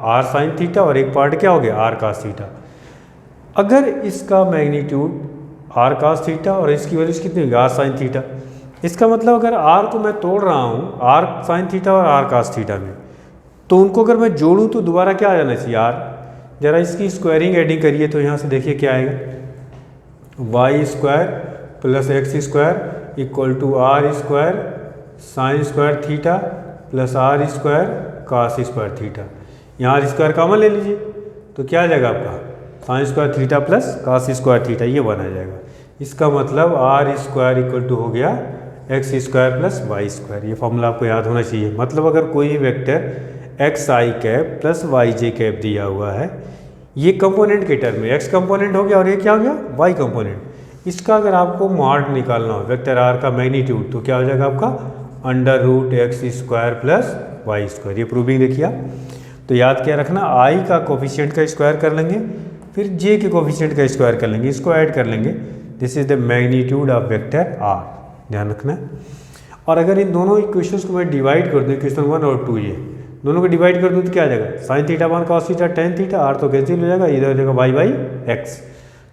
आर साइन थीटा और एक पार्ट क्या हो गया आर कास थीटा। अगर इसका मैग्नीट्यूड आर कास थीटा और इसकी वैल्यूज कितनी होगी आर साइन थीटा, इसका मतलब अगर आर को मैं तोड़ रहा हूँ आर साइन थीटा और आर कास थीटा में, तो उनको अगर मैं जोड़ूँ तो दोबारा क्या आ जाना चाहिए आर। जरा इसकी स्क्वायरिंग एडिंग करिए तो यहाँ से देखिए क्या आएगा, Y square plus X square equal to R square sine square theta plus R square cos square theta. यहाँ आर स्क्वायर कॉमन ले लीजिए तो क्या आ जाएगा आपका sine square theta plus cos square theta, ये बना जाएगा। इसका मतलब आर स्क्वायर इक्वल टू हो गया X square plus Y square. ये फॉर्मूला आपको याद होना चाहिए। मतलब अगर कोई vector X I cap plus Y J cap दिया हुआ है, ये कंपोनेंट के टर्म में एक्स कंपोनेंट हो गया और ये क्या हो गया वाई कंपोनेंट। इसका अगर आपको मॉड निकालना हो वेक्टर आर का मैग्नीट्यूड तो क्या हो जाएगा आपका under root X square plus Y square. ये प्रूविंग देखिए आप। तो याद क्या रखना, आई का कोफिशिएंट का स्क्वायर कर लेंगे, फिर जे के कोफिशिएंट का स्क्वायर कर लेंगे, इसको ऐड कर लेंगे। This is the magnitude of vector R, ध्यान रखना। और अगर इन दोनों इक्वेशंस को मैं डिवाइड कर दूँ, इक्वेशन 1 और 2 ये दोनों को डिवाइड कर दूँ तो क्या आ जाएगा sine theta one cos theta tan theta, R तो कैंसिल हो जाएगा, इधर हो जाएगा वाई बाई एक्स।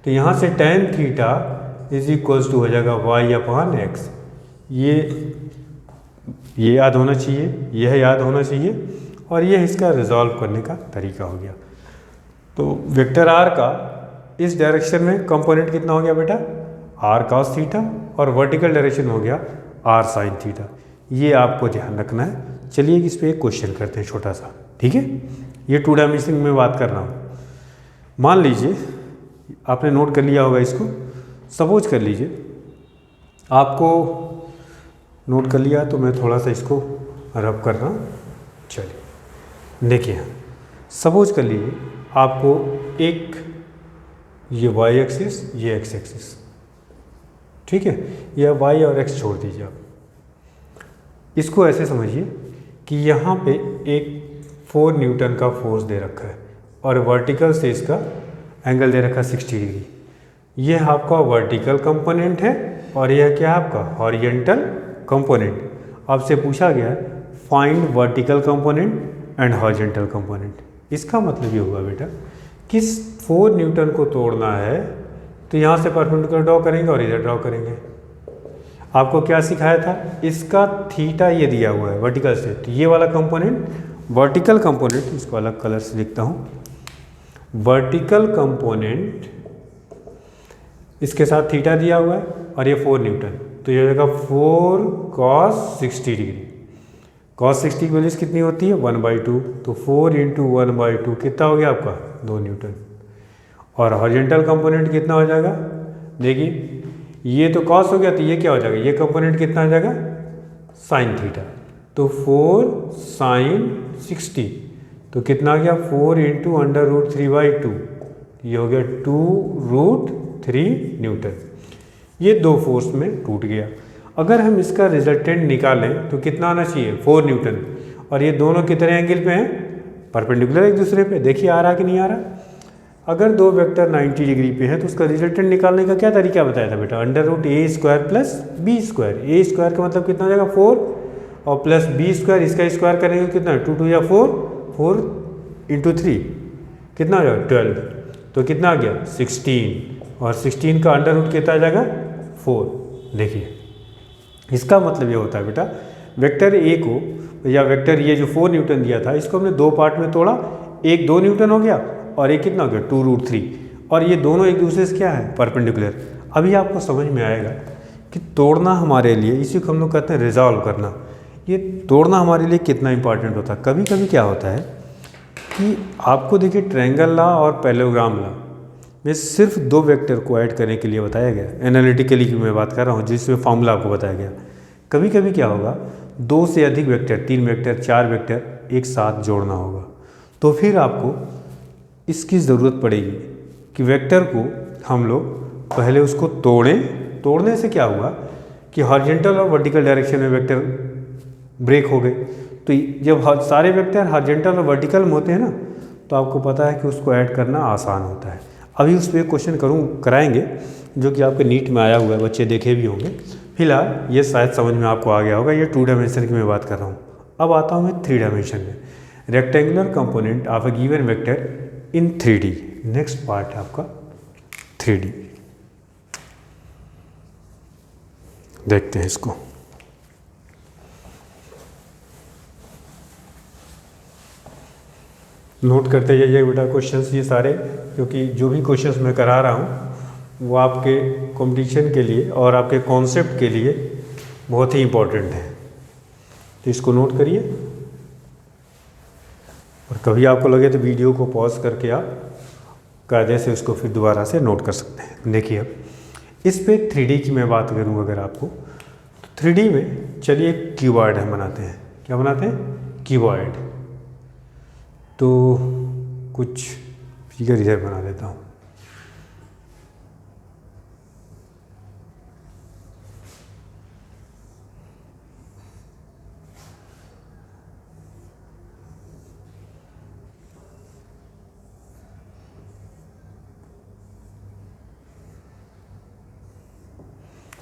तो यहाँ से tan theta is equals to हो जाएगा वाई अपॉन एक्स। ये याद होना चाहिए, यह याद होना चाहिए, और यह इसका रिजॉल्व करने का तरीका हो गया। तो वेक्टर आर का इस डायरेक्शन में कंपोनेंट कितना हो गया बेटा आर कॉस थीटा, और वर्टिकल डायरेक्शन हो गया आर साइन थीटा। ये आपको ध्यान रखना है। चलिए इस पर एक क्वेश्चन करते हैं छोटा सा, ठीक है। ये 2 डायमेंशन में बात कर रहा हूँ। मान लीजिए आपने नोट कर लिया होगा इसको, सपोज कर लीजिए आपको नोट कर लिया तो मैं थोड़ा सा इसको रब कर रहा हूँ। चलिए देखिए, सपोज कर लीजिए आपको एक ये वाई एक्सिस ये एक्स एक्सिस, ठीक है, यह वाई और एक्स छोड़ दीजिए आप। इसको ऐसे समझिए कि यहाँ पे एक 4 न्यूटन का फोर्स दे रखा है और वर्टिकल से इसका एंगल दे रखा है 60 डिग्री। यह आपका वर्टिकल कंपोनेंट है और यह क्या है आपका हॉरिजॉन्टल कंपोनेंट। आपसे पूछा गया है find vertical component and horizontal component. इसका मतलब ये हुआ बेटा कि 4 न्यूटन को तोड़ना है तो यहाँ से परपेंडिकुलर ड्रॉ करेंगे और इधर ड्रॉ करेंगे। आपको क्या सिखाया था, इसका थीटा ये दिया हुआ है वर्टिकल से, तो ये वाला कंपोनेंट वर्टिकल कंपोनेंट, इसको अलग कलर से लिखता हूँ, वर्टिकल कंपोनेंट इसके साथ थीटा दिया हुआ है और ये 4 न्यूटन, तो ये हो जाएगा 4 cos 60 डिग्री। cos 60 की वैल्यूज कितनी होती है 1/2, तो 4 × 1/2 कितना हो गया आपका 2 न्यूटन। और हॉरिजॉन्टल कंपोनेंट कितना हो जाएगा, देखिए ये तो कॉस हो गया, तो ये क्या हो जाएगा, ये कंपोनेंट कितना हो जाएगा साइन थीटा, तो 4 sin 60, तो कितना आ गया 4 × √3/2, ये हो गया 2√3 न्यूटन। ये 2 फोर्स में टूट गया। अगर हम इसका रिजल्टेंट निकालें तो कितना आना चाहिए 4 न्यूटन, और ये दोनों कितने एंगल पे हैं परपेंडिकुलर एक दूसरे पे। देखिए आ रहा कि नहीं आ रहा। अगर दो वेक्टर 90 डिग्री पे है तो उसका रिजल्टेंट निकालने का क्या तरीका बताया था बेटा, √a² प्लस b²। a² का मतलब कितना हो जाएगा 4, और प्लस b², इसका स्क्वायर करेंगे तो कितना 2 × 2 = 4, 4 × 3 कितना हो जाएगा 12, तो कितना आ गया 16, और 16 का अंडर रूट कितना आ जाएगा 4। देखिए इसका मतलब ये होता है बेटा वेक्टर ए को, या वेक्टर ये जो 4 न्यूटन दिया था इसको हमने 2 पार्ट में तोड़ा, एक 2 न्यूटन हो गया और एक कितना हो गया 2√3, और ये दोनों एक दूसरे से क्या है परपेंडिकुलर। अभी आपको समझ में आएगा कि तोड़ना हमारे लिए, इसी को हम लोग कहते हैं रिजॉल्व करना, ये तोड़ना हमारे लिए कितना इंपॉर्टेंट होता है। कभी कभी क्या होता है कि आपको देखिए ट्रायंगल लॉ और पैरेललोग्राम लॉ में सिर्फ 2 वेक्टर को ऐड करने के लिए बताया गया, एनालिटिकली की मैं बात कर रहा हूँ जिसमें फॉर्मूला आपको बताया गया। कभी कभी क्या होगा 2 से अधिक वेक्टर, 3 वेक्टर, 4 वेक्टर एक साथ जोड़ना होगा, तो फिर आपको इसकी ज़रूरत पड़ेगी कि वेक्टर को हम लोग पहले उसको तोड़ें। तोड़ने से क्या हुआ कि हॉरिजॉन्टल और वर्टिकल डायरेक्शन में वेक्टर ब्रेक हो गए। तो जब सारे वेक्टर हॉरिजॉन्टल और वर्टिकल में होते हैं ना, तो आपको पता है कि उसको ऐड करना आसान होता है। अभी उस पर क्वेश्चन कराएंगे जो कि आपके नीट में आया हुआ है, बच्चे देखे भी होंगे। फिलहाल ये शायद समझ में आपको आ गया होगा, ये 2 डायमेंशन की मैं बात कर रहा हूँ। अब आता हूँ मैं 3 डायमेंशन में। Rectangular component of a given vector in 3D। Next part है आपका 3D। देखते हैं इसको। नोट करते जाइए बेटा क्वेश्चंस ये सारे, क्योंकि जो भी क्वेश्चंस मैं करा रहा हूँ वो आपके कंपटीशन के लिए और आपके कॉन्सेप्ट के लिए बहुत ही इम्पोर्टेंट है। तो इसको नोट करिए, और कभी आपको लगे तो वीडियो को पॉज करके आप कायदे से उसको फिर दोबारा से नोट कर सकते हैं। देखिए अब इस पे 3D की मैं बात करूँ अगर आपको, तो 3D में चलिए एक क्यूबॉइड हम बनाते हैं। क्या बनाते हैं? क्यूबॉइड। तो कुछ फिगर इधर बना देता हूँ।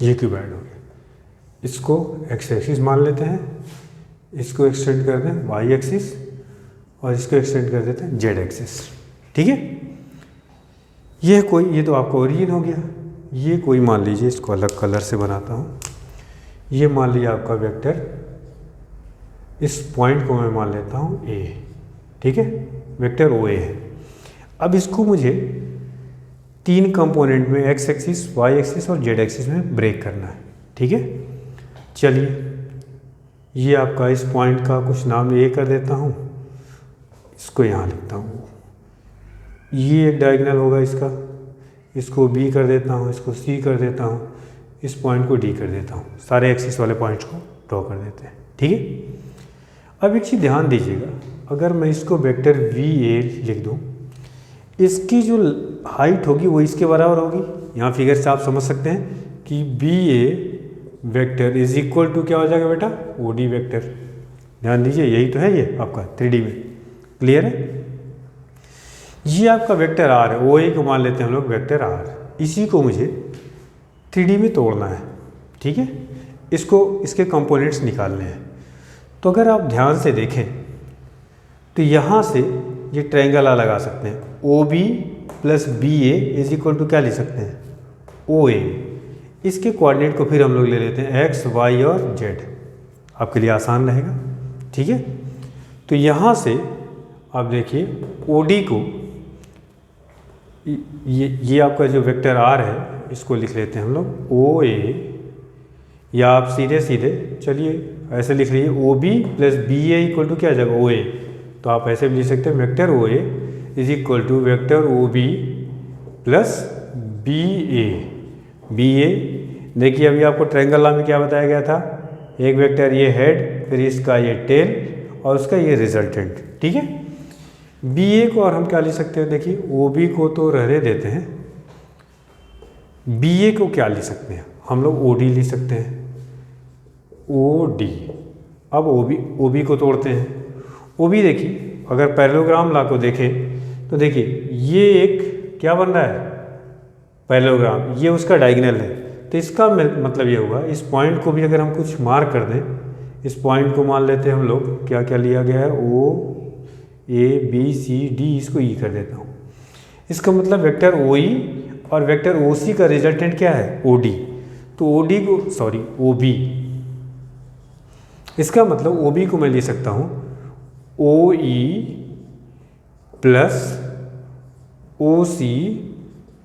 ये क्यूबॉइड हो गया। इसको एक्स एक्सिस मान लेते हैं, इसको एक्सटेंड कर दें वाई एक्सिस, और इसको एक्सटेंड कर देते हैं जेड एक्सिस। ठीक है, ये तो आपका ओरिजिन हो गया। ये कोई मान लीजिए, इसको अलग कलर से बनाता हूँ। ये मान लीजिए आपका वेक्टर, इस पॉइंट को मैं मान लेता हूँ ए। ठीक है, वेक्टर ओ ए है। अब इसको मुझे 3 कंपोनेंट में एक्स एक्सिस, वाई एक्सिस और जेड एक्सिस में ब्रेक करना है। ठीक है, चलिए ये आपका इस पॉइंट का कुछ नाम ए कर देता हूँ, इसको यहाँ लिखता हूँ। ये एक डायगोनल होगा इसका, इसको बी कर देता हूँ, इसको सी कर देता हूँ, इस पॉइंट को डी कर देता हूँ। सारे एक्सिस वाले पॉइंट्स को ड्रॉ कर देते हैं। ठीक है, अब एक चीज़ ध्यान दीजिएगा, अगर मैं इसको वेक्टर वी ए लिख दूँ, इसकी जो हाइट होगी वो इसके बराबर होगी। यहाँ फिगर से आप समझ सकते हैं कि B A vector is equal to क्या हो जाएगा बेटा? O D vector. ध्यान दीजिए, यही तो है ये आपका 3D में। क्लियर है? ये आपका वेक्टर आर है, ओ ए को मान लेते हैं हम लोग वेक्टर आर। इसी को मुझे 3D में तोड़ना है। ठीक है, इसको इसके कंपोनेंट्स निकालने हैं। तो अगर आप ध्यान से देखें तो यहाँ से ये ट्रायंगल आ लगा सकते हैं। O B plus B A is equal to क्या लिख सकते हैं? ओ ए। इसके कोऑर्डिनेट को फिर हम लोग ले लेते हैं एक्स, वाई और जेड, आपके लिए आसान रहेगा। ठीक है, तो यहाँ से आप देखिए ओ डी को, ये आपका जो वेक्टर आर है इसको लिख लेते हैं हम लोग ओ ए, या आप सीधे सीधे चलिए ऐसे लिख लीजिए O B plus B A equal to क्या आ जाएगा? ओ ए। तो आप ऐसे भी लिख सकते हैं vector O A is equal to vector O B plus B A. B A, देखिए अभी आपको ट्रायंगल लॉ में क्या बताया गया था? एक वेक्टर ये हेड, फिर इसका ये टेल और उसका ये रिजल्टेंट। ठीक है, बी ए को और हम क्या लिख सकते हैं? देखिए ओ बी को तो रहने देते हैं, बी ए को क्या लिख सकते हैं हम लोग? ओ डी लिख सकते हैं, ओ डी। अब ओ बी को तोड़ते हैं। ओ बी देखिए, अगर पैरेललोग्राम लॉ को देखें तो देखिए ये एक क्या बन रहा है? पैरेललोग्राम। ये उसका डायगोनल है। तो इसका मतलब ये होगा, इस पॉइंट को भी अगर हम कुछ मार्क कर दें, इस पॉइंट को मान लेते हैं हम लोग, क्या क्या लिया गया है? ओ ए बी सी डी, इसको ई कर देता हूँ। इसका मतलब वेक्टर ओ ई और वेक्टर ओ सी का रिजल्टेंट क्या है? O D. तो ओ डी को, सॉरी ओ बी, इसका मतलब ओ बी को मैं ले सकता हूँ ओ E plus O C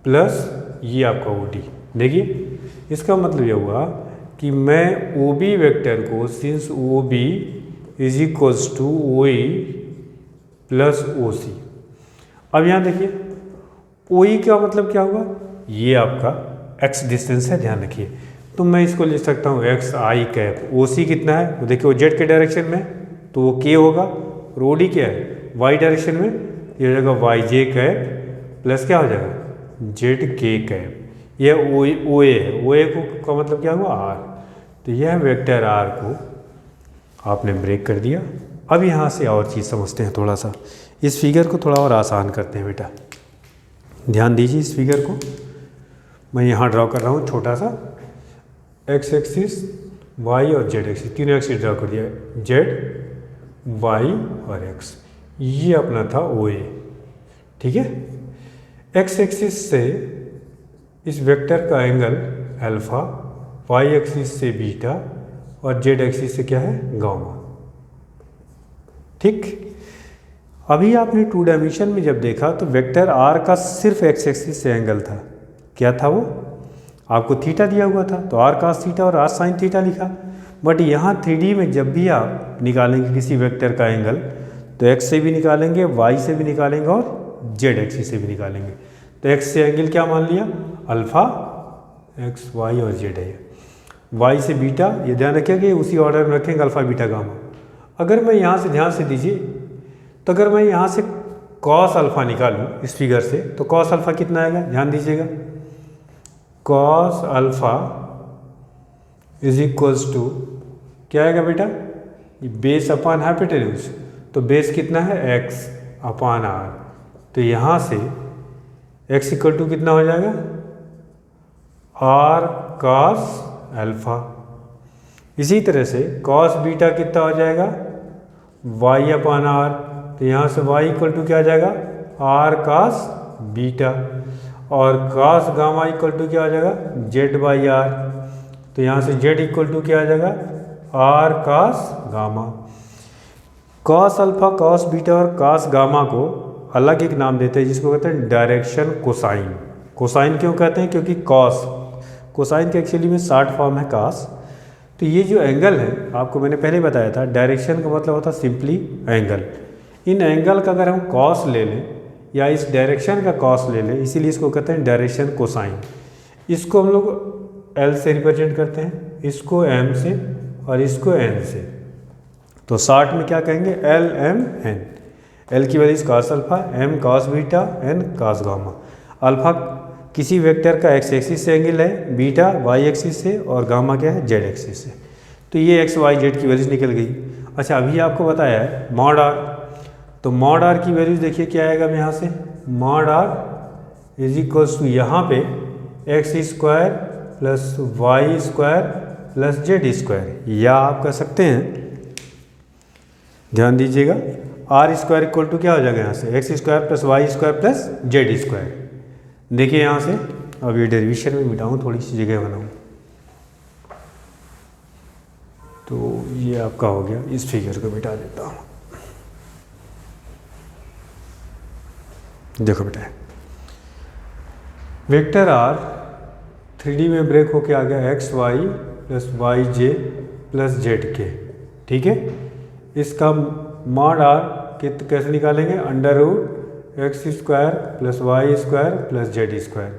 plus ये आपका ओ डी। देखिए इसका मतलब ये हुआ कि मैं ओ बी वेक्टर को, since O B is equals to O E plus O C. अब यहाँ देखिए ओ ई का मतलब क्या हुआ? ये आपका एक्स डिस्टेंस है, ध्यान रखिए। तो मैं इसको लिख सकता हूँ एक्स आई कैप। ओ सी कितना है? तो देखिए वो जेड के डायरेक्शन में, तो वो के होगा। और ओ डी क्या है? वाई डायरेक्शन में, ये हो जाएगा वाई जे कैप प्लस क्या हो जाएगा? जेड के कैप। यह ओ ए है। ओ ए का मतलब क्या हुआ? आर। तो यह वेक्टर आर को आपने ब्रेक कर दिया। अब यहाँ से और चीज़ समझते हैं थोड़ा सा, इस फिगर को थोड़ा और आसान करते हैं बेटा। ध्यान दीजिए, इस फिगर को मैं यहाँ ड्रॉ कर रहा हूँ छोटा सा, एक्स एक्सिस, वाई और जेड एक्सिस, तीनों एक्सिस ड्रॉ कर दिया, जेड, वाई और एक्स। ये अपना था ओ ए, ठीक है। एक्स एक्सिस से इस वेक्टर का एंगल अल्फा, वाई एक्सिस से बीटा और जेड एक्सिस से क्या है गामा, ठीक। अभी आपने 2 डायमेंशन में जब देखा तो वेक्टर आर का सिर्फ एक्स एक्सिस से एंगल था, क्या था वो, आपको थीटा दिया हुआ था तो आर कास थीटा और आर साइन थीटा लिखा। बट यहाँ 3D में जब भी आप निकालेंगे किसी वेक्टर का एंगल तो एक्स से भी निकालेंगे, वाई से भी निकालेंगे और जेड एक्सिस से भी निकालेंगे। तो एक्स से एंगल क्या मान लिया, अल्फा, एक्स वाई और जेड है। वाई से बीटा, ये ध्यान रखिएगा उसी ऑर्डर में रखेंगे, अल्फा बीटा गामा। अगर मैं यहाँ से, ध्यान से दीजिए, तो अगर मैं यहाँ से कॉस अल्फा निकालूँ इस फिगर से तो कॉस अल्फा कितना आएगा, ध्यान दीजिएगा, cos alpha is equals to क्या आएगा बेटा, बेस अपॉन हाइपोटेन्यूज, तो बेस कितना है एक्स अपॉन आर, तो यहाँ से एक्स इक्वल टू कितना हो जाएगा, आर कॉस अल्फा। इसी तरह से कॉस बीटा कितना हो जाएगा, वाई अपॉन आर, तो यहाँ से वाई इक्वल टू क्या आ जाएगा, आर कॉस बीटा, और कॉस गामा इक्वल टू क्या आ जाएगा, जेड बाई आर, तो यहाँ से जेड इक्वल टू क्या आ जाएगा, R cos gamma. Cos alpha, cos beta और कॉस गामा को अलग एक नाम देते हैं जिसको कहते हैं डायरेक्शन कोसाइन। कोसाइन क्यों कहते हैं, क्योंकि कॉस, कोसाइन के एक्चुअली में शॉर्ट फॉर्म है कॉस। तो ये जो एंगल है, आपको मैंने पहले बताया था, डायरेक्शन का मतलब होता है सिंपली एंगल। इन एंगल का अगर हम कॉस ले लें या इस डायरेक्शन का कॉस ले लें, इसीलिए इसको कहते हैं डायरेक्शन कोसाइन। इसको हम लोग एल से रिप्रेजेंट करते हैं, इसको एम से और इसको एन से, तो शॉर्ट में क्या कहेंगे, एल एम एन। एल की value cos alpha, M cos beta, N cos gamma. Alpha किसी वेक्टर का एक्स एक्सिस से एंगल है, बीटा वाई एक्सिस से और गामा क्या है, जेड एक्सिस से। तो ये एक्स वाई जेड की वैल्यूज निकल गई। अच्छा, अभी आपको बताया है मॉड आर, तो मॉड आर की वैल्यूज देखिए क्या आएगा, अब यहाँ से mod R is equals to यहाँ पे X square plus Y square plus Z square, या आप कह सकते हैं, ध्यान दीजिएगा, आर स्क्वायर इक्वल टू क्या हो जाएगा, यहाँ से X square plus Y square plus Z square. देखिए यहाँ से, अब ये डेरिवेशन में मिटाऊँ, थोड़ी सी जगह बनाऊँ, तो ये आपका हो गया, इस फिगर को मिटा देता हूँ। देखो बेटा, वेक्टर आर 3D में ब्रेक होके आ गया X Y plus Y J plus Z के, ठीक है। इसका मॉड आर कैसे निकालेंगे, under root X square plus Y square plus Z square,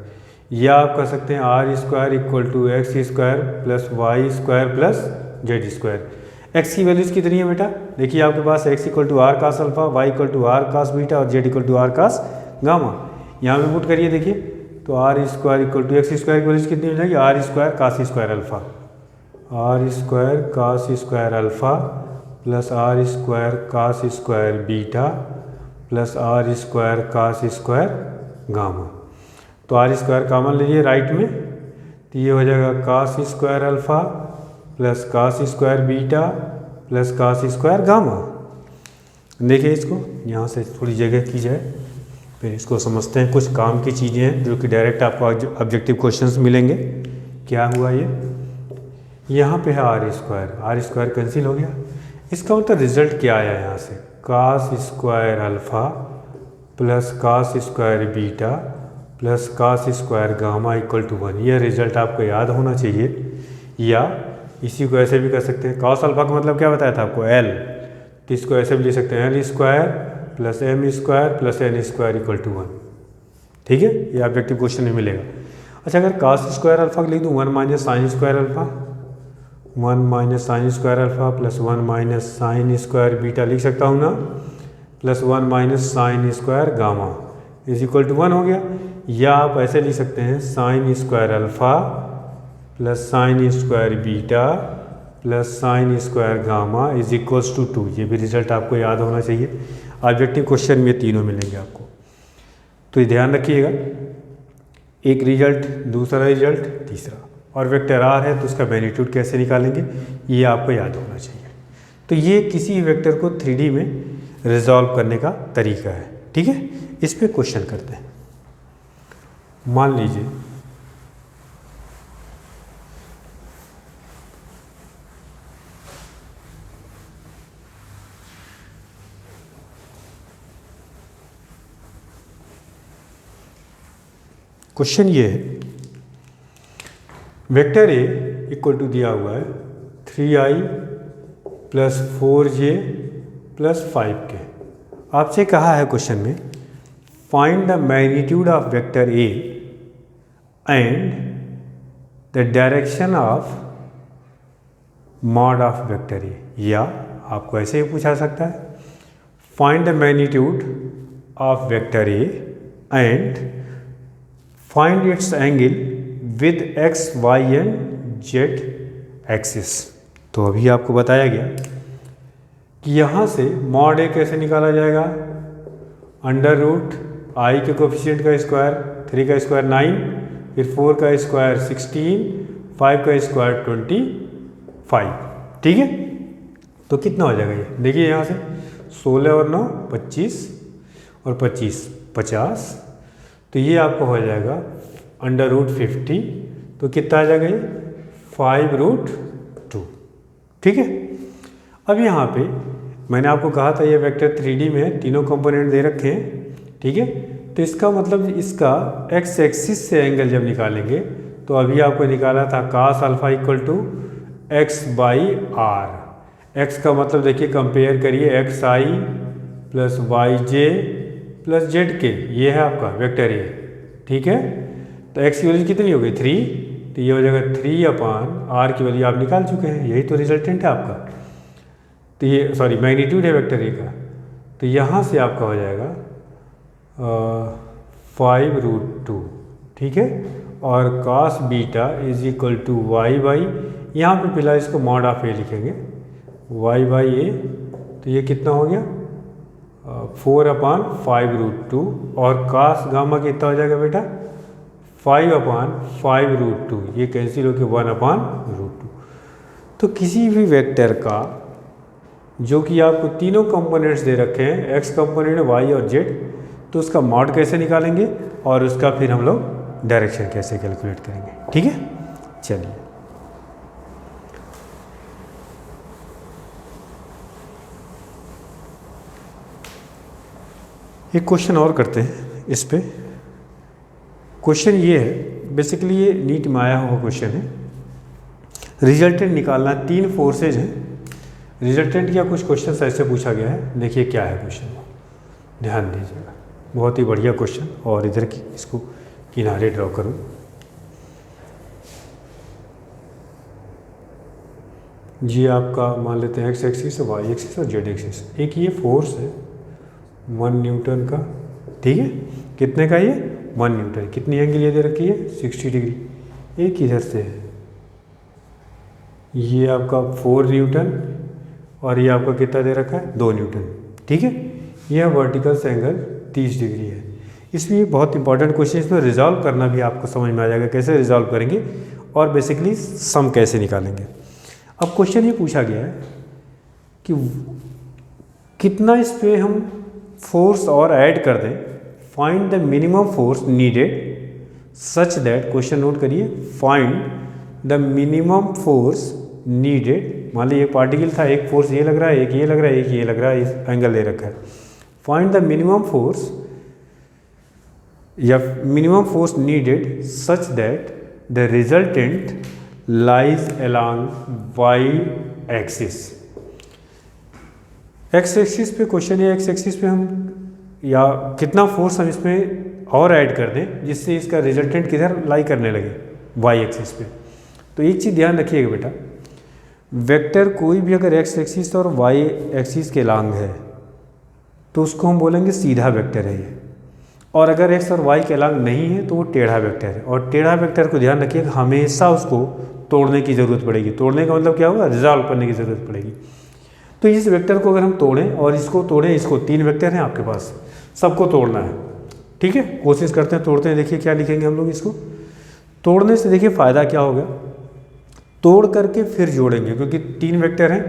या आप कह सकते हैं R square equal to X square plus Y square plus Z square. X की वैल्यूज कितनी है बेटा, देखिए आपके पास X equal to R cos alpha, Y equal to R cos beta और Z equal to R cos gamma. यहाँ पे पुट करिए, देखिए तो R square equal to X square की वैल्यूज कितनी हो जाएगी, R square cos square alpha, R square cos square alpha plus R square cos square beta plus R square cos square gamma. तो आर स्क्वायर कॉमन लीजिए right में, तो ये हो जाएगा cos square alpha plus cos square beta plus cos square gamma. देखिए इसको यहाँ से थोड़ी जगह की जाए, फिर इसको समझते हैं। कुछ काम की चीज़ें हैं जो कि डायरेक्ट आपको ऑब्जेक्टिव क्वेश्चंस मिलेंगे। क्या हुआ, ये यहाँ पे है आर स्क्वायर कैंसिल हो गया। इसका मतलब रिजल्ट क्या आया यहाँ से, cos square alpha plus cos square beta plus cos square gamma equal to 1। यह रिजल्ट आपको याद होना चाहिए। या इसी को ऐसे भी कर सकते हैं, कास अल्फा का मतलब क्या बताया था आपको, एल, तो इसको ऐसे भी लिख सकते हैं, L square plus M square plus N square equal to 1। ठीक है, ये ऑब्जेक्टिव क्वेश्चन में मिलेगा। अच्छा, अगर कास स्क्वायर अल्फा लिख दूँ 1 minus sine square alpha, 1 minus sine square alpha plus 1 minus sine square beta लिख सकता हूँ ना, plus 1 minus sine square gamma is equal to 1 हो गया। या आप ऐसे लिख सकते हैं, sine square alpha plus sine square beta plus sine square gamma is equals to 2। ये भी रिजल्ट आपको याद होना चाहिए। ऑब्जेक्टिव क्वेश्चन में तीनों मिलेंगे आपको, तो ये ध्यान रखिएगा। एक रिजल्ट, दूसरा रिजल्ट, तीसरा, और वेक्टर आर है तो उसका मैग्नीट्यूड कैसे निकालेंगे ये आपको याद होना चाहिए। तो ये किसी वेक्टर को 3D में रिजॉल्व करने का तरीका है। ठीक है, इस पे क्वेश्चन करते हैं। मान लीजिए क्वेश्चन ये है, वेक्टर ए इक्वल टू दिया हुआ है 3i plus 4j plus 5k। आपसे कहा है क्वेश्चन में find the magnitude of vector A and the direction of mod of vector ए, या आपको ऐसे ही पूछा सकता है find the magnitude of vector A and find its angle with x, y and z axis. तो अभी आपको बताया गया कि यहाँ से मॉड ए कैसे निकाला जाएगा, अंडर रूट आई के कोफिशिएंट का स्क्वायर, 3 का स्क्वायर 9, फिर 4 का स्क्वायर 16, 5 का स्क्वायर 25। ठीक है, तो कितना हो जाएगा ये, देखिए यहाँ से 16 और 9 25 और 25 50, तो ये आपको हो जाएगा अंडर रूट 50, तो कितना आ जाएगा ये 5√2। ठीक है, अब यहाँ पे मैंने आपको कहा था ये वेक्टर 3D में है, तीनों कंपोनेंट दे रखे हैं। ठीक है, तो इसका मतलब इसका x एक्सिस से एंगल जब निकालेंगे तो अभी आपको निकाला था cos alpha equal to x/r। x का मतलब देखिए कंपेयर करिए xi plus yj plus zk, ये है आपका वेक्टर ए। ठीक है, तो x की वैल्यू कितनी हो गई 3, तो ये हो जाएगा 3/r की वैल्यू आप निकाल चुके हैं, यही तो रिजल्टेंट है आपका। तो ये सॉरी मैग्नीट्यूड है वेक्टर ए का, तो यहाँ से आपका हो जाएगा 5√2। ठीक है, और cos beta is equal to y/, यहाँ पे फिलहाल इसको मॉड ऑफ ए लिखेंगे y/a, तो ये कितना हो गया 4/5√2, और cos गामा कितना हो जाएगा बेटा 5/5√2, ये कैंसिल होकर 1/√2। तो किसी भी वेक्टर का जो कि आपको तीनों कंपोनेंट्स दे रखे हैं, x कंपोनेंट y और z, तो उसका मॉड कैसे निकालेंगे और उसका फिर हम लोग डायरेक्शन कैसे कैलकुलेट करेंगे। ठीक है, चलिए एक क्वेश्चन और करते हैं इस पे। क्वेश्चन ये है, बेसिकली ये नीट में आया हुआ क्वेश्चन है, रिजल्टेंट निकालना, 3 फोर्सेज हैं, रिजल्टेंट या कुछ क्वेश्चन ऐसे पूछा गया है। देखिए क्या है क्वेश्चन, ध्यान दीजिएगा, बहुत ही बढ़िया क्वेश्चन। और इधर की इसको किनारे ड्रॉ करूँ, ये आपका मान लेते हैं x एक्सिस, y एक्सिस और z एक्सिस। एक ये फोर्स है 1 न्यूटन का। ठीक है, कितने का ये 1 न्यूटन, कितनी एंगल ये दे रखी है 60 डिग्री। एक इधर से है, ये आपका 4 न्यूटन और ये आपका कितना दे रखा है 2 न्यूटन। ठीक है, यह वर्टिकल एंगल 30 डिग्री है। इसलिए बहुत इंपॉर्टेंट क्वेश्चन, इसमें रिजॉल्व करना भी आपको समझ में आ जाएगा कैसे रिजॉल्व करेंगे और बेसिकली सम कैसे निकालेंगे। अब क्वेश्चन ये पूछा गया है कि कितना इस पर हम फोर्स और ऐड कर दें, find the minimum force needed such that, question note करिए, find the minimum force needed. मान लीजिए एक पार्टिकल था, एक फोर्स ये लग रहा है, एक ये लग रहा है, एक ये लग रहा है, इस एंगल दे रखा है। फाइंड द मिनिमम फोर्स या minimum force needed such that the resultant lies along Y axis. X axis पे क्वेश्चन है, एक्स एक्सिस पे हम या कितना फोर्स हम इसमें और ऐड कर दें जिससे इसका रिजल्टेंट किधर लाई करने लगे, वाई एक्सिस पे। तो एक चीज़ ध्यान रखिएगा बेटा, वेक्टर कोई भी अगर एक्स एक्सिस और वाई एक्सिस के लॉन्ग है तो उसको हम बोलेंगे सीधा वेक्टर है ये, और अगर एक्स और वाई के लॉन्ग नहीं है तो वो टेढ़ा वेक्टर है। और टेढ़ा वेक्टर को ध्यान रखिएगा, हमेशा उसको तोड़ने की ज़रूरत पड़ेगी। तोड़ने का मतलब क्या होगा, रिजॉल्व करने की ज़रूरत पड़ेगी। तो इस वेक्टर को अगर हम तोड़ें और इसको तोड़ें, इसको 3 वेक्टर हैं आपके पास, सबको तोड़ना है। ठीक है, कोशिश करते हैं, तोड़ते हैं। देखिए क्या लिखेंगे हम लोग इसको। तोड़ने से देखिए फ़ायदा क्या होगा, तोड़ करके फिर जोड़ेंगे, क्योंकि 3 वेक्टर हैं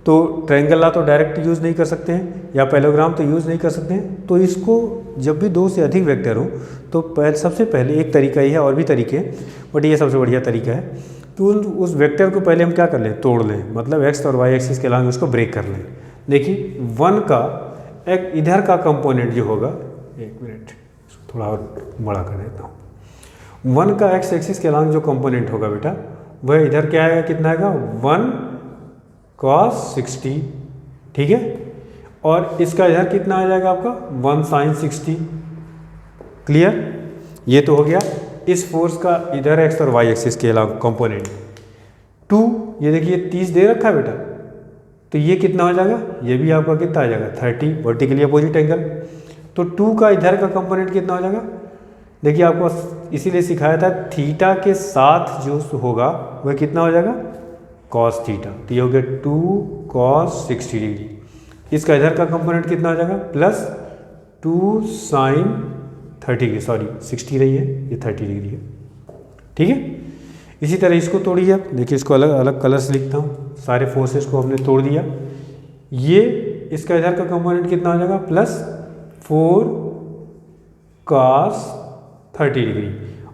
तो ट्रायंगल ला तो डायरेक्ट यूज़ नहीं कर सकते हैं, या पैरेललोग्राम तो यूज़ नहीं कर सकते हैं। तो इसको जब भी दो से अधिक वेक्टर हो तो सबसे पहले एक तरीका ही है, और भी तरीके हैं बट ये सबसे बढ़िया तरीका है कि उस वेक्टर को पहले हम क्या कर लें, तोड़ लें, मतलब एक्स और वाई एक्सिस के अलॉन्ग उसको ब्रेक कर लें। देखिए 1 का एक इधर का कंपोनेंट जो होगा, एक मिनट थोड़ा और बड़ा कर देता हूँ, 1 का एक्स एक्सिस के अलॉन्ग जो कंपोनेंट होगा बेटा वह इधर क्या आएगा, कितना आएगा 1 cos 60, ठीक है। और इसका इधर कितना आ जाएगा आपका 1 sin 60। क्लियर, ये तो हो गया इस फोर्स का इधर एक्स और वाई एक्सिस के अलॉन्ग कंपोनेंट। 2 ये देखिए 30 दे रखा है बेटा, तो ये कितना हो जाएगा, ये भी आपका कितना आ जाएगा 30, वर्टिकली अपोजिट एंगल। तो 2 का इधर का कंपोनेंट कितना हो जाएगा, देखिए आपको इसीलिए सिखाया था थीटा के साथ जो होगा वह कितना हो जाएगा cos थीटा, तो ये हो गया 2 cos 60 डिग्री। इसका इधर का कंपोनेंट कितना हो जाएगा प्लस 2 sin 30 डिग्री, सॉरी 60 रही है, ये 30 डिग्री है, ठीक है। इसी तरह इसको तोड़िए आप, देखिए इसको अलग अलग कलर से लिखता हूँ, सारे फोर्सेस को हमने तोड़ दिया। ये इसका इधर का कंपोनेंट कितना हो जाएगा प्लस 4 cos 30 डिग्री,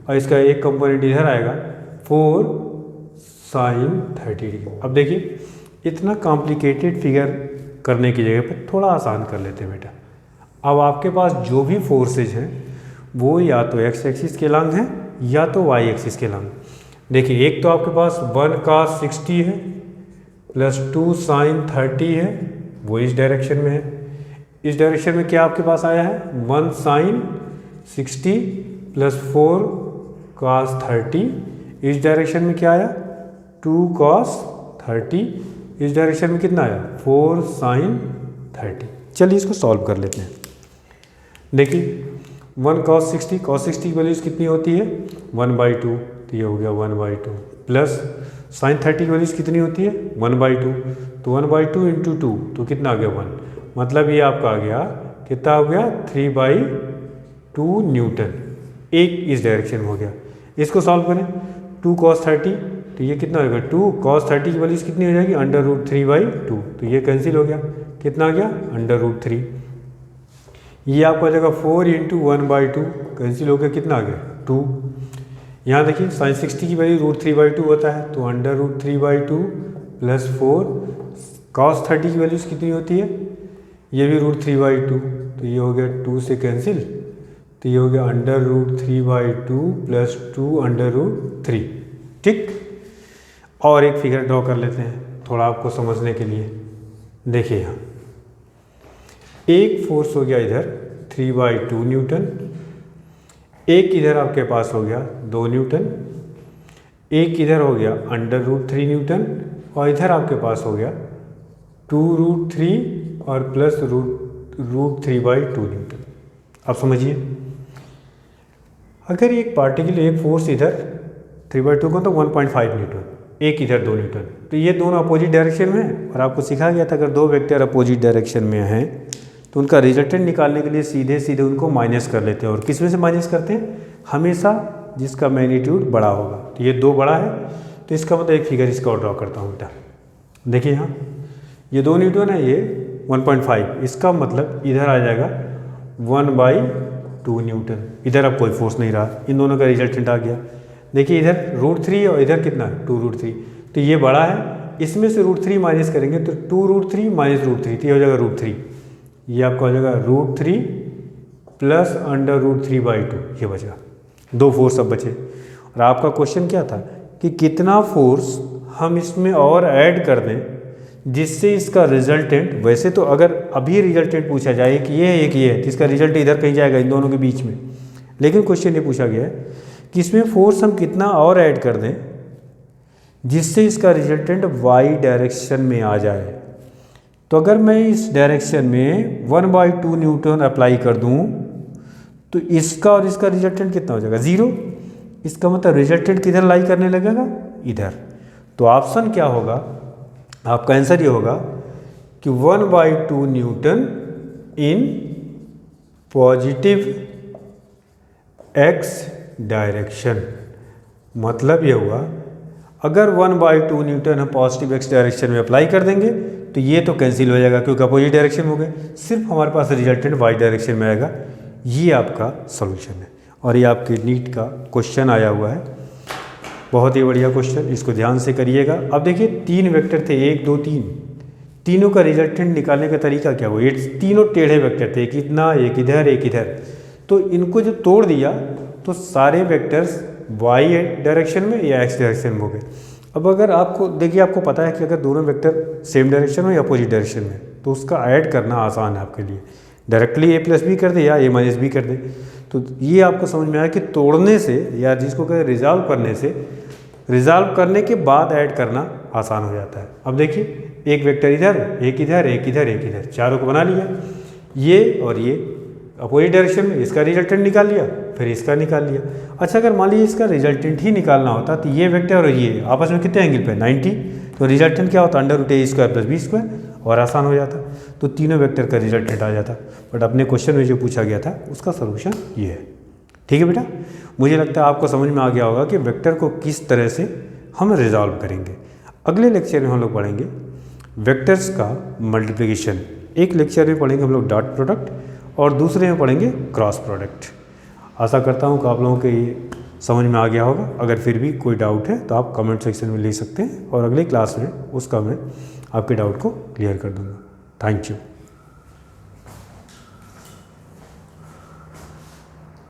और इसका एक कंपोनेंट इधर आएगा 4 sin 30 डिग्री। अब देखिए इतना कॉम्प्लिकेटेड फिगर करने की जगह पर थोड़ा आसान कर लेते हैं बेटा। अब आपके पास जो भी फोर्सेज हैं वो या तो एक्स एक्सिस के अलॉन्ग हैं या तो वाई एक्सिस के अलॉन्ग। देखिए एक तो आपके पास 1 cos 60 है प्लस 2 sin 30 है, वो इस डायरेक्शन में है। इस डायरेक्शन में क्या आपके पास आया है 1 sin 60 प्लस 4 cos 30। इस डायरेक्शन में क्या आया 2 cos 30। इस डायरेक्शन में कितना आया 4 sin 30। चलिए इसको सॉल्व कर लेते हैं। देखिए 1 cos 60 की वैल्यूज कितनी होती है 1/2, तो ये हो गया 1/2 प्लस sin 30 की वैल्यूज कितनी होती है 1/2, तो 1/2 इंटू 2 तो कितना आ गया 1, मतलब ये आपका आ गया कितना हो गया 3/2 न्यूटन। एक इस डायरेक्शन में हो गया। इसको सॉल्व करें 2 cos 30, तो ये कितना होगा 2 cos 30 की वैल्यूज कितनी हो जाएगी √3/2, तो ये कैंसिल हो गया, कितना आ गया √3। ये आपका आ जाएगा 4 इंटू 1/2, कैंसिल हो गया, कितना आ गया 2। यहाँ देखिए sin 60 की वैल्यू √3/2 होता है, तो √3/2 प्लस 4 cos 30 की वैल्यूज कितनी होती है, ये भी √3/2, तो ये हो गया 2 से कैंसिल, तो ये हो गया √3/2 प्लस 2/3, ठीक। और एक फिगर ड्रॉ कर लेते हैं थोड़ा आपको समझने के लिए। देखिए यहाँ एक फोर्स हो गया इधर 3/2 न्यूटन, एक इधर आपके पास हो गया 2 न्यूटन, एक इधर हो गया √3 न्यूटन, और इधर आपके पास हो गया 2√3 और प्लस √3/2 न्यूटन। अब समझिए अगर एक पार्टिकल एक फोर्स इधर 3/2 को तो 1.5 न्यूटन, एक इधर 2 न्यूटन, तो ये दोनों अपोजिट डायरेक्शन में है। और आपको सिखाया गया था अगर दो वेक्टर अपोजिट डायरेक्शन में हैं तो उनका रिजल्टेंट निकालने के लिए सीधे सीधे उनको माइनस कर लेते हैं। और किस में से माइनस करते हैं, हमेशा जिसका मैग्नीट्यूड बड़ा होगा। तो ये 2 बड़ा है, तो इसका मतलब एक फिगर इसका और ड्रॉ करता हूँ बेटा। देखिए यहाँ ये 2 न्यूटन है, ये 1.5, इसका मतलब इधर आ जाएगा 1/2 न्यूटन। इधर अब कोई फोर्स नहीं रहा, इन दोनों का रिजल्टेंट आ गया। देखिए इधर √3 और इधर कितना 2√3, तो ये बड़ा है, इसमें से √3 माइनस करेंगे तो 2√3 माइनस √3, तो ये हो जाएगा √3। ये आपका हो जाएगा √3 प्लस √3/2, ये बचा 2 फोर्स अब बचे। और आपका क्वेश्चन क्या था कि कितना फोर्स हम इसमें और ऐड कर दें जिससे इसका रिजल्टेंट, वैसे तो अगर अभी रिजल्टेंट पूछा जाए कि ये है एक ये है तो इसका रिजल्ट इधर कहीं जाएगा इन दोनों के बीच में, लेकिन क्वेश्चन ये पूछा गया है कि इसमें फोर्स हम कितना और ऐड कर दें जिससे इसका रिजल्टेंट वाई डायरेक्शन में आ जाए। तो अगर मैं इस डायरेक्शन में 1/2 न्यूटन अप्लाई कर दूं तो इसका और इसका रिजल्टेंट कितना हो जाएगा 0। इसका मतलब रिजल्टेंट किधर लाई करने लगेगा, इधर। तो ऑप्शन क्या होगा, आपका आंसर ये होगा कि 1/2 Newton in positive x direction. मतलब ये हुआ अगर 1/2 न्यूटन हम पॉजिटिव x डायरेक्शन में अप्लाई कर देंगे तो ये तो कैंसिल हो जाएगा क्योंकि अपोजिट डायरेक्शन हो गए, सिर्फ हमारे पास रिजल्टेंट वाई डायरेक्शन में आएगा। ये आपका सॉल्यूशन है और ये आपके नीट का क्वेश्चन आया हुआ है। बहुत ही बढ़िया क्वेश्चन, इसको ध्यान से करिएगा। अब देखिए 3 वेक्टर थे, 1 2 3, तीनों का रिजल्टेंट निकालने का तरीका क्या हुआ? ये तीनों टेढ़े वेक्टर थे, एक इतना, एक इधर, एक इधर। तो इनको जो तोड़ दिया तो सारे वेक्टर्स वाई डायरेक्शन में या एक्स डायरेक्शन में हो गए। अब अगर आपको देखिए, आपको पता है कि अगर दोनों वेक्टर सेम डायरेक्शन में या अपोजिट डायरेक्शन में, तो उसका ऐड करना आसान है आपके लिए। डायरेक्टली ए प्लस बी कर दे या ए माइनस बी कर दे। तो ये आपको समझ में आया कि तोड़ने से या जिसको कहें रिजॉल्व करने से, रिजॉल्व करने के बाद ऐड करना आसान हो जाता है। अब देखिए एक वेक्टर इधर, एक इधर, एक इधर, एक इधर, चारों को बना लिया। ये और ये अपोजिट डायरेक्शन में, इसका रिजल्टेंट निकाल लिया, फिर इसका निकाल लिया। अच्छा, अगर मान लीजिए इसका रिजल्टेंट ही निकालना होता तो ये वेक्टर और ये आपस में कितने एंगल पे? 90। तो रिजल्टेंट क्या होता? √a² + b² और आसान हो जाता। तो तीनों वेक्टर का रिजल्टेंट आ जाता। बट अपने क्वेश्चन में जो पूछा गया था उसका सोल्यूशन ये है। ठीक है बेटा, मुझे लगता है आपको समझ में आ गया होगा कि वेक्टर को किस तरह से हम रिजॉल्व करेंगे। अगले लेक्चर में हम लोग पढ़ेंगे वेक्टर्स का मल्टीप्लिकेशन। एक लेक्चर में पढ़ेंगे हम लोग डॉट प्रोडक्ट और दूसरे में पढ़ेंगे क्रॉस प्रोडक्ट। आशा करता हूँ कि आप लोगों के ये समझ में आ गया होगा। अगर फिर भी कोई डाउट है तो आप कमेंट सेक्शन में ले सकते हैं और अगले क्लास में उसका मैं आपके डाउट को क्लियर कर दूँगा। Thank you.